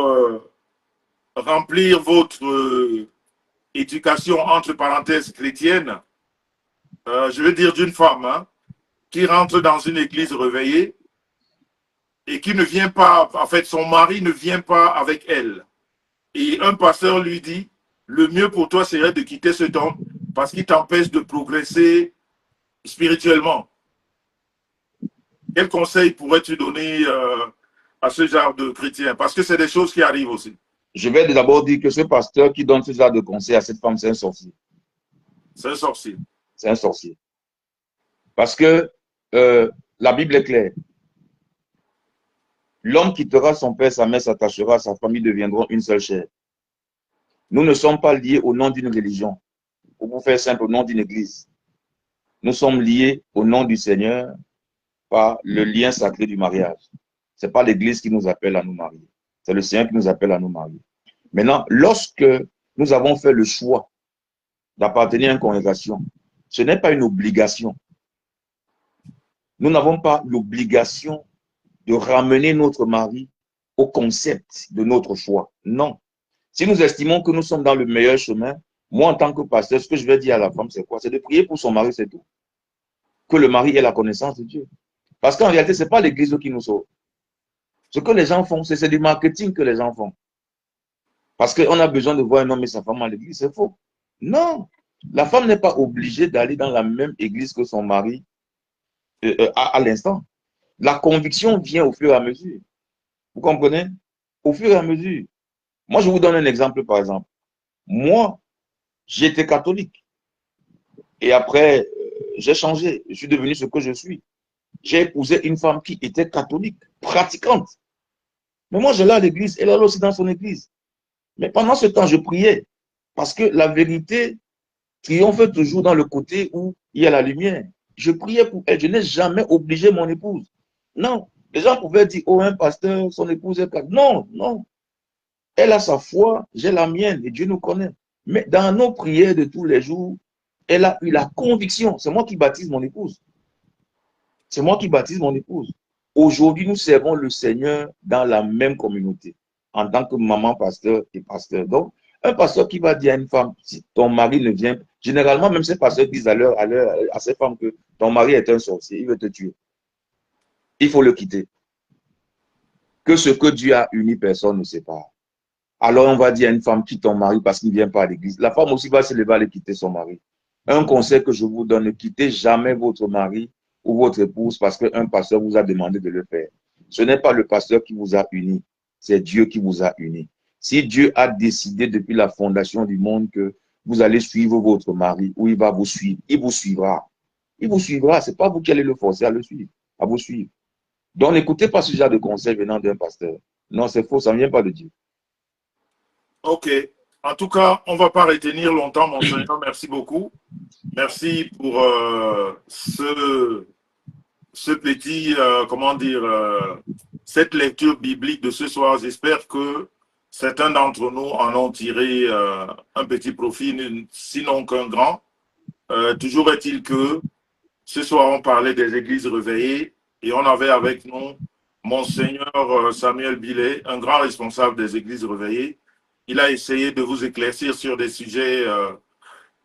remplir votre éducation, entre parenthèses, chrétienne, je veux dire d'une femme, hein, qui rentre dans une église réveillée et qui ne vient pas, en fait, son mari ne vient pas avec elle. Et un pasteur lui dit, le mieux pour toi serait de quitter cet homme parce qu'il t'empêche de progresser spirituellement. Quel conseil pourrais-tu donner à ce genre de chrétien? Parce que c'est des choses qui arrivent aussi. Je vais d'abord dire que ce pasteur qui donne ce genre de conseil à cette femme, c'est un sorcier. C'est un sorcier. C'est un sorcier. Parce que la Bible est claire. L'homme quittera son père, sa mère s'attachera, sa famille deviendront une seule chair. Nous ne sommes pas liés au nom d'une religion, ou pour faire simple, au nom d'une église. Nous sommes liés au nom du Seigneur par le lien sacré du mariage. Ce n'est pas l'église qui nous appelle à nous marier. C'est le Seigneur qui nous appelle à nous marier. Maintenant, lorsque nous avons fait le choix d'appartenir à une congrégation, ce n'est pas une obligation. Nous n'avons pas l'obligation de ramener notre mari au concept de notre choix. Non. Si nous estimons que nous sommes dans le meilleur chemin, moi, en tant que pasteur, ce que je vais dire à la femme, c'est quoi? C'est de prier pour son mari, c'est tout. Que le mari ait la connaissance de Dieu. Parce qu'en réalité, ce n'est pas l'église qui nous sauve. Ce que les gens font, c'est du marketing que les gens font. Parce qu'on a besoin de voir un homme et sa femme à l'église, c'est faux. Non. La femme n'est pas obligée d'aller dans la même église que son mari à l'instant. La conviction vient au fur et à mesure. Vous comprenez? Au fur et à mesure. Moi, je vous donne un exemple, par exemple. Moi, j'étais catholique. Et après, j'ai changé. Je suis devenu ce que je suis. J'ai épousé une femme qui était catholique, pratiquante. Mais moi, j'allais à l'église, elle allait aussi dans son église. Mais pendant ce temps, je priais. Parce que la vérité triomphe toujours dans le côté où il y a la lumière. Je priais pour elle. Je n'ai jamais obligé mon épouse. Non. Les gens pouvaient dire, oh, un pasteur, son épouse est catholique. Non, non. Elle a sa foi, j'ai la mienne, et Dieu nous connaît. Mais dans nos prières de tous les jours, elle a eu la conviction. C'est moi qui baptise mon épouse. C'est moi qui baptise mon épouse. Aujourd'hui, nous servons le Seigneur dans la même communauté, en tant que maman, pasteur et pasteur. Donc, un pasteur qui va dire à une femme, si ton mari ne vient, généralement, même ces pasteurs disent à ces femmes que ton mari est un sorcier, il veut te tuer. Il faut le quitter. Que ce que Dieu a uni, personne ne sépare. Alors, on va dire à une femme, quitte ton mari parce qu'il ne vient pas à l'église. La femme aussi va se lever à aller quitter son mari. Un conseil que je vous donne, ne quittez jamais votre mari ou votre épouse parce qu'un pasteur vous a demandé de le faire. Ce n'est pas le pasteur qui vous a uni, c'est Dieu qui vous a uni. Si Dieu a décidé depuis la fondation du monde que vous allez suivre votre mari ou il va vous suivre, il vous suivra. Il vous suivra, ce n'est pas vous qui allez le forcer à le suivre, à vous suivre. Donc, n'écoutez pas ce genre de conseil venant d'un pasteur. Non, c'est faux, ça ne vient pas de Dieu. Ok. En tout cas, on ne va pas retenir longtemps, monseigneur. Merci beaucoup. Merci pour ce petit, comment dire, cette lecture biblique de ce soir. J'espère que certains d'entre nous en ont tiré un petit profit, sinon qu'un grand. Toujours est-il que ce soir, on parlait des églises réveillées et on avait avec nous Monseigneur Samuel Billet, un grand responsable des églises réveillées. Il a essayé de vous éclaircir sur des sujets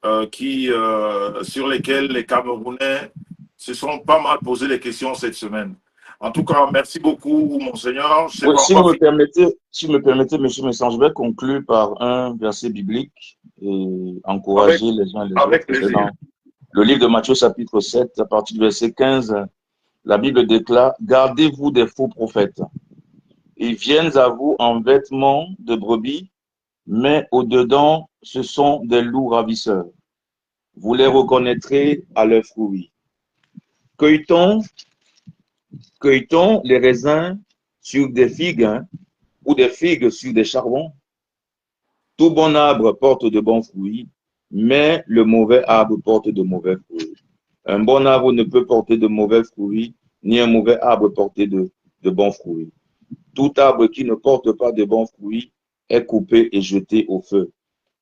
sur lesquels les Camerounais se sont pas mal posé des questions cette semaine. En tout cas, merci beaucoup, Monseigneur. Je sais Oui, pas quoi faire. si vous me permettez, Monsieur Messan, je vais conclure par un verset biblique et Avec, encourager les uns et les autres. avec C'est plaisir. dans le livre de Matthieu, chapitre 7, à partir du verset 15. La Bible déclare, gardez-vous des faux prophètes. Ils viennent à vous en vêtements de brebis, mais au-dedans, ce sont des loups ravisseurs. Vous les reconnaîtrez à leurs fruits. Cueille-t-on les raisins sur des figues, hein, ou des figues sur des charbons? Tout bon arbre porte de bons fruits, mais le mauvais arbre porte de mauvais fruits. Un bon arbre ne peut porter de mauvais fruits, ni un mauvais arbre porter de bons fruits. Tout arbre qui ne porte pas de bons fruits est coupé et jeté au feu.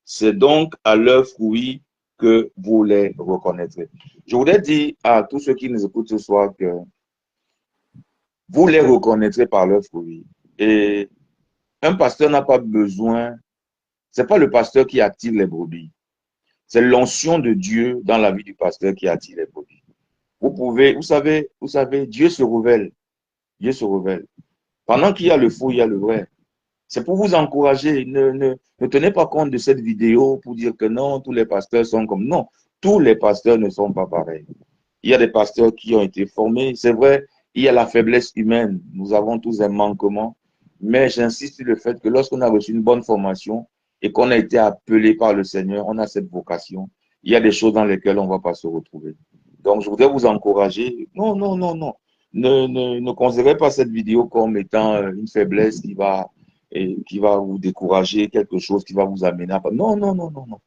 C'est donc à leurs fruits que vous les reconnaîtrez. Je voudrais dire à tous ceux qui nous écoutent ce soir que vous les reconnaîtrez par leurs fruits. Et un pasteur n'a pas besoin, c'est pas le pasteur qui attire les brebis. C'est l'onction de Dieu dans la vie du pasteur qui attire les brebis. Vous savez, Dieu se révèle. Dieu se révèle. Pendant qu'il y a le faux, il y a le vrai. C'est pour vous encourager. Ne tenez pas compte de cette vidéo pour dire que non, tous les pasteurs sont comme. Non, tous les pasteurs ne sont pas pareils. Il y a des pasteurs qui ont été formés. C'est vrai, il y a la faiblesse humaine. Nous avons tous un manquement. Mais j'insiste sur le fait que lorsqu'on a reçu une bonne formation et qu'on a été appelé par le Seigneur, on a cette vocation. Il y a des choses dans lesquelles on ne va pas se retrouver. Donc, je voudrais vous encourager. Non, non, non, non. Ne considérez pas cette vidéo comme étant une faiblesse qui va vous décourager, quelque chose qui va vous amener à... Non, non, non, non, non.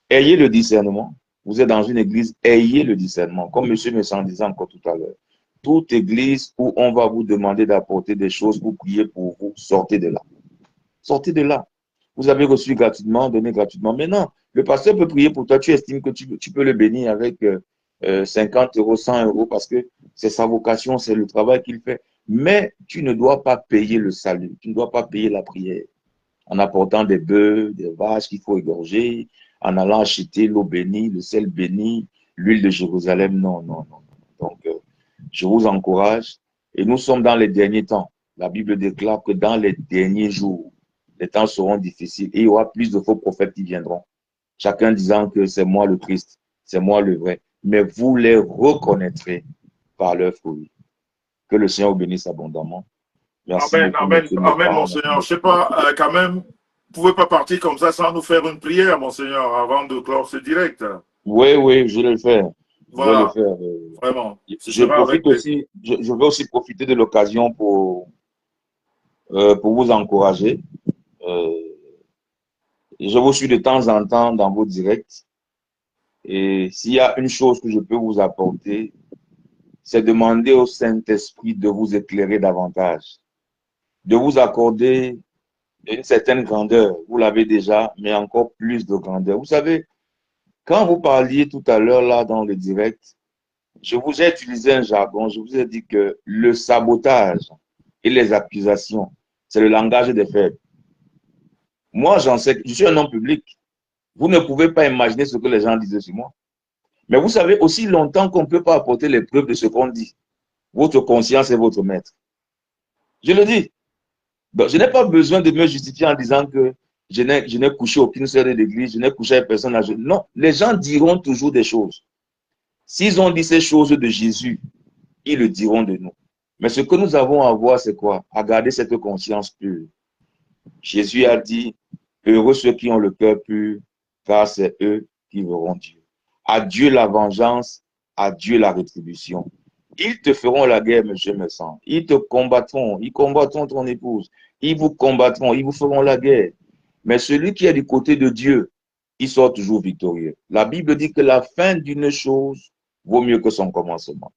Ayez le discernement. Vous êtes dans une église, ayez le discernement. Comme M. Messan disait encore tout à l'heure. Toute église où on va vous demander d'apporter des choses pour prier pour vous, sortez de là. Sortez de là. Vous avez reçu gratuitement, donné gratuitement. Maintenant, le pasteur peut prier pour toi. Tu estimes que tu peux le bénir avec 50 euros, 100 euros parce que c'est sa vocation, c'est le travail qu'il fait. Mais tu ne dois pas payer le salut. Tu ne dois pas payer la prière en apportant des bœufs, des vaches qu'il faut égorger, en allant acheter l'eau bénie, le sel béni, l'huile de Jérusalem. Non, non, non. Donc, je vous encourage. Et nous sommes dans les derniers temps. La Bible déclare que dans les derniers jours, les temps seront difficiles et il y aura plus de faux prophètes qui viendront. chacun disant que c'est moi le Christ, c'est moi le vrai. Mais vous les reconnaîtrez par leurs fruits. Que le Seigneur vous bénisse abondamment. Merci Amen, beaucoup, amen, monsieur amen, Métan. monseigneur. Je sais pas, quand même, vous pouvez pas partir comme ça sans nous faire une prière, monseigneur, avant de clore ce direct. Oui, oui, je vais le faire. Je vais le Voilà, faire. vraiment. Ce Je sera avec profite plaisir. aussi, je vais aussi profiter de l'occasion pour vous encourager. Euh, je vous suis de temps en temps dans vos directs. Et s'il y a une chose que je peux vous apporter, c'est demander au Saint-Esprit de vous éclairer davantage, de vous accorder une certaine grandeur. Vous l'avez déjà, mais encore plus de grandeur. Vous savez, quand vous parliez tout à l'heure là dans le direct, je vous ai utilisé un jargon, je vous ai dit que le sabotage et les accusations, c'est le langage des faibles. Moi, j'en sais, je suis un homme public. Vous ne pouvez pas imaginer ce que les gens disaient sur moi. Mais vous savez, aussi longtemps qu'on ne peut pas apporter les preuves de ce qu'on dit, votre conscience est votre maître. Je le dis. Donc, je n'ai pas besoin de me justifier en disant que je n'ai couché aucune sœur de l'église, je n'ai couché avec personne âgée. Non, les gens diront toujours des choses. S'ils ont dit ces choses de Jésus, ils le diront de nous. Mais ce que nous avons à voir, c'est quoi? À garder cette conscience pure. Jésus a dit, heureux ceux qui ont le cœur pur, car c'est eux qui verront Dieu. À Dieu la vengeance, à Dieu la rétribution. Ils te feront la guerre, monsieur Messan. Ils te combattront, ils combattront ton épouse. Ils vous combattront, ils vous feront la guerre. Mais celui qui est du côté de Dieu, il sort toujours victorieux. La Bible dit que la fin d'une chose vaut mieux que son commencement.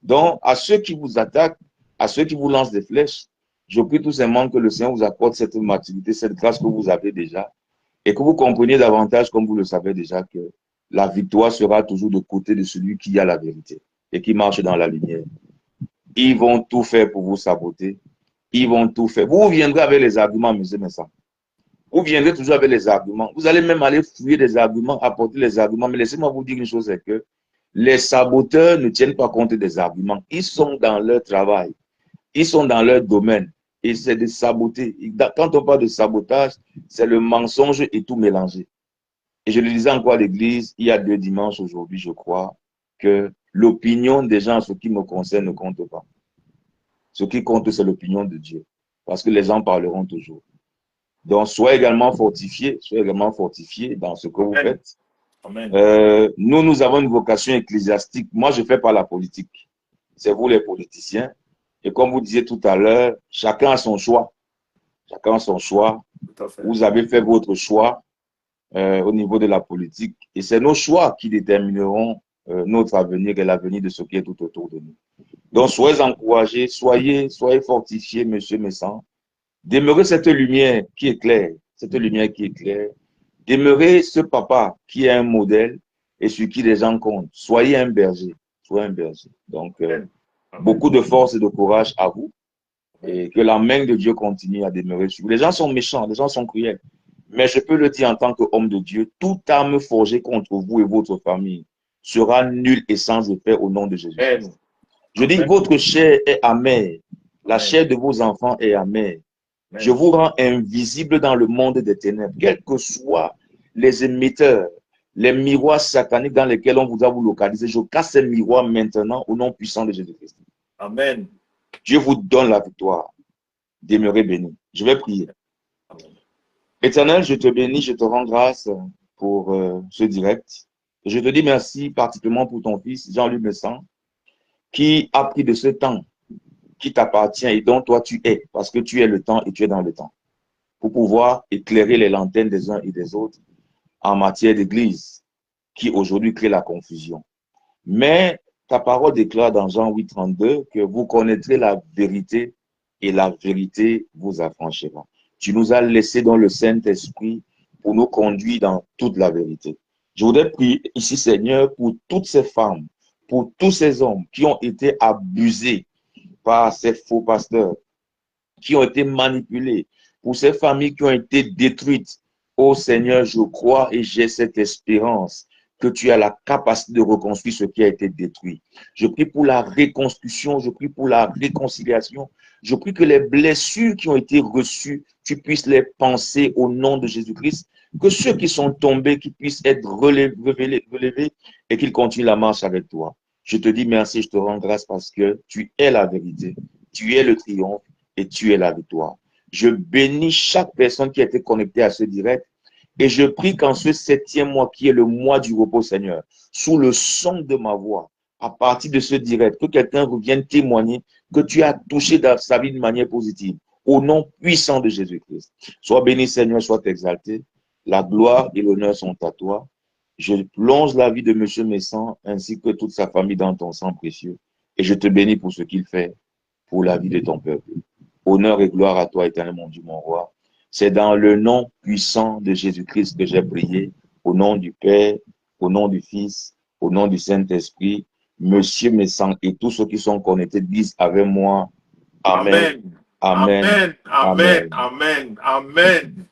Donc, à ceux qui vous attaquent, à ceux qui vous lancent des flèches, je prie tout simplement que le Seigneur vous accorde cette maturité, cette grâce que vous avez déjà, et que vous compreniez davantage, comme vous le savez déjà, que la victoire sera toujours de côté de celui qui a la vérité et qui marche dans la lumière. Ils vont tout faire pour vous saboter. Ils vont tout faire. Vous viendrez avec les arguments, monsieur Messa. Vous viendrez toujours avec les arguments. Vous allez même aller fouiller des arguments, apporter les arguments. Mais laissez-moi vous dire une chose, c'est que les saboteurs ne tiennent pas compte des arguments. Ils sont dans leur travail. Ils sont dans leur domaine. Et c'est de saboter. Quand on parle de sabotage, c'est le mensonge et tout mélangé. Et je le disais encore à l'église, il y a 2 dimanches aujourd'hui, je crois, que l'opinion des gens, ce qui me concerne, ne compte pas. Ce qui compte, c'est l'opinion de Dieu. Parce que les gens parleront toujours. Donc, soyez également fortifiés dans ce que vous Amen. faites. Amen. Nous avons une vocation ecclésiastique. Moi, je ne fais pas la politique. C'est vous les politiciens. Et comme vous disiez tout à l'heure, chacun a son choix. Chacun a son choix. Tout à fait. Vous avez fait votre choix au niveau de la politique. Et c'est nos choix qui détermineront notre avenir et l'avenir de ce qui est tout autour de nous. Donc, soyez encouragés, soyez fortifiés, monsieur Messan. Demeurez cette lumière qui éclaire, cette lumière qui éclaire. Demeurez ce papa qui est un modèle et sur qui les gens comptent. Soyez un berger. Soyez un berger. Donc, beaucoup de force et de courage à vous. Et que la main de Dieu continue à demeurer sur vous. Les gens sont méchants, les gens sont cruels. Mais je peux le dire en tant qu'homme de Dieu, toute arme forgée contre vous et votre famille sera nulle et sans effet au nom de Jésus. Je dis, votre chair est amère. La chair de vos enfants est amère. Je vous rends invisible dans le monde des ténèbres, quels que soient les émetteurs, les miroirs sataniques dans lesquels on vous a vous localisé. Je casse ces miroirs maintenant au nom puissant de Jésus-Christ. Amen. Dieu vous donne la victoire. Demeurez bénis. Je vais prier. Éternel, je te bénis, je te rends grâce pour ce direct. Et je te dis merci particulièrement pour ton fils, Jean-Luc Messan, qui a pris de ce temps qui t'appartient et dont toi tu es, parce que tu es le temps et tu es dans le temps, pour pouvoir éclairer les lanternes des uns et des autres en matière d'église, qui aujourd'hui crée la confusion. Mais ta parole déclare dans Jean 8,32 que vous connaîtrez la vérité et la vérité vous affranchira. Tu nous as laissé dans le Saint-Esprit pour nous conduire dans toute la vérité. Je voudrais prier ici, Seigneur, pour toutes ces femmes, pour tous ces hommes qui ont été abusés par ces faux pasteurs, qui ont été manipulés, pour ces familles qui ont été détruites. Oh Seigneur, je crois et j'ai cette espérance que tu as la capacité de reconstruire ce qui a été détruit. Je prie pour la reconstruction, je prie pour la réconciliation. Je prie que les blessures qui ont été reçues, tu puisses les penser au nom de Jésus-Christ, Que ceux qui sont tombés, qui puissent être relevés et qu'ils continuent la marche avec toi. Je te dis merci, je te rends grâce parce que tu es la vérité, tu es le triomphe et tu es la victoire. Je bénis chaque personne qui a été connectée à ce direct et je prie qu'en ce 7e mois qui est le mois du repos, Seigneur, sous le son de ma voix, à partir de ce direct, que quelqu'un revienne témoigner que tu as touché dans sa vie de manière positive. Au nom puissant de Jésus-Christ. Sois béni, Seigneur, sois exalté. La gloire et l'honneur sont à toi. Je plonge la vie de M. Messan ainsi que toute sa famille dans ton sang précieux. Et je te bénis pour ce qu'il fait pour la vie de ton peuple. Honneur et gloire à toi, éternel mon Dieu, mon roi. C'est dans le nom puissant de Jésus-Christ que j'ai prié, au nom du Père, au nom du Fils, au nom du Saint-Esprit. Monsieur Messan et tous ceux qui sont connectés disent avec moi, Amen, Amen. Amen, Amen. Amen. Amen. Amen. Amen.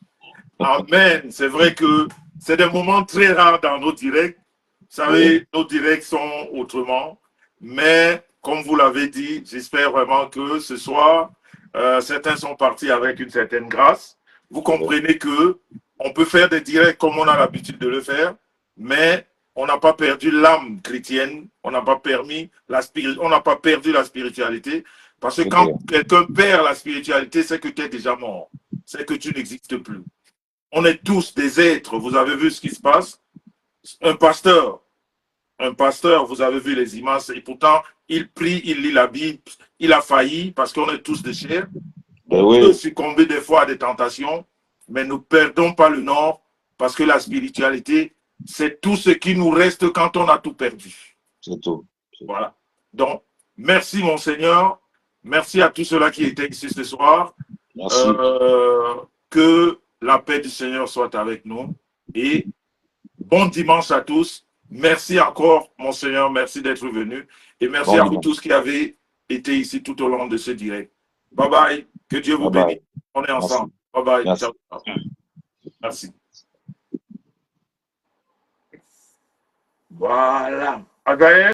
Amen. C'est vrai que c'est des moments très rares dans nos directs. Vous Oui, savez, nos directs sont autrement. Mais comme vous l'avez dit, j'espère vraiment que ce soir, certains sont partis avec une certaine grâce. Vous oui, comprenez que on peut faire des directs comme on a l'habitude de le faire, mais on n'a pas perdu l'âme chrétienne, on n'a pas on n'a pas perdu la spiritualité. Parce que c'est quand clair. quelqu'un perd la spiritualité, c'est que tu es déjà mort. C'est que tu n'existes plus. On est tous des êtres. Vous avez vu ce qui se passe. Un pasteur, vous avez vu les images, et pourtant, il prie, il lit la Bible, il a failli parce qu'on est tous des chairs. Ben On peut oui, succomber des fois à des tentations, mais ne perdons pas le nord parce que la spiritualité, c'est tout ce qui nous reste quand on a tout perdu. c'est tout. Voilà. Donc, merci, mon Seigneur. Merci à tous ceux-là qui étaient ici ce soir. Merci. Euh, que la paix du Seigneur soit avec nous. Et bon dimanche à tous. Merci encore, mon Seigneur. Merci d'être venu. Et merci Bon à vous dimanche. tous qui avez été ici tout au long de ce direct. Bye bye. Que Dieu vous Bye bénisse. bye. On est ensemble. Merci. Bye bye. Merci. Ciao. Merci. Voilà. Agaël.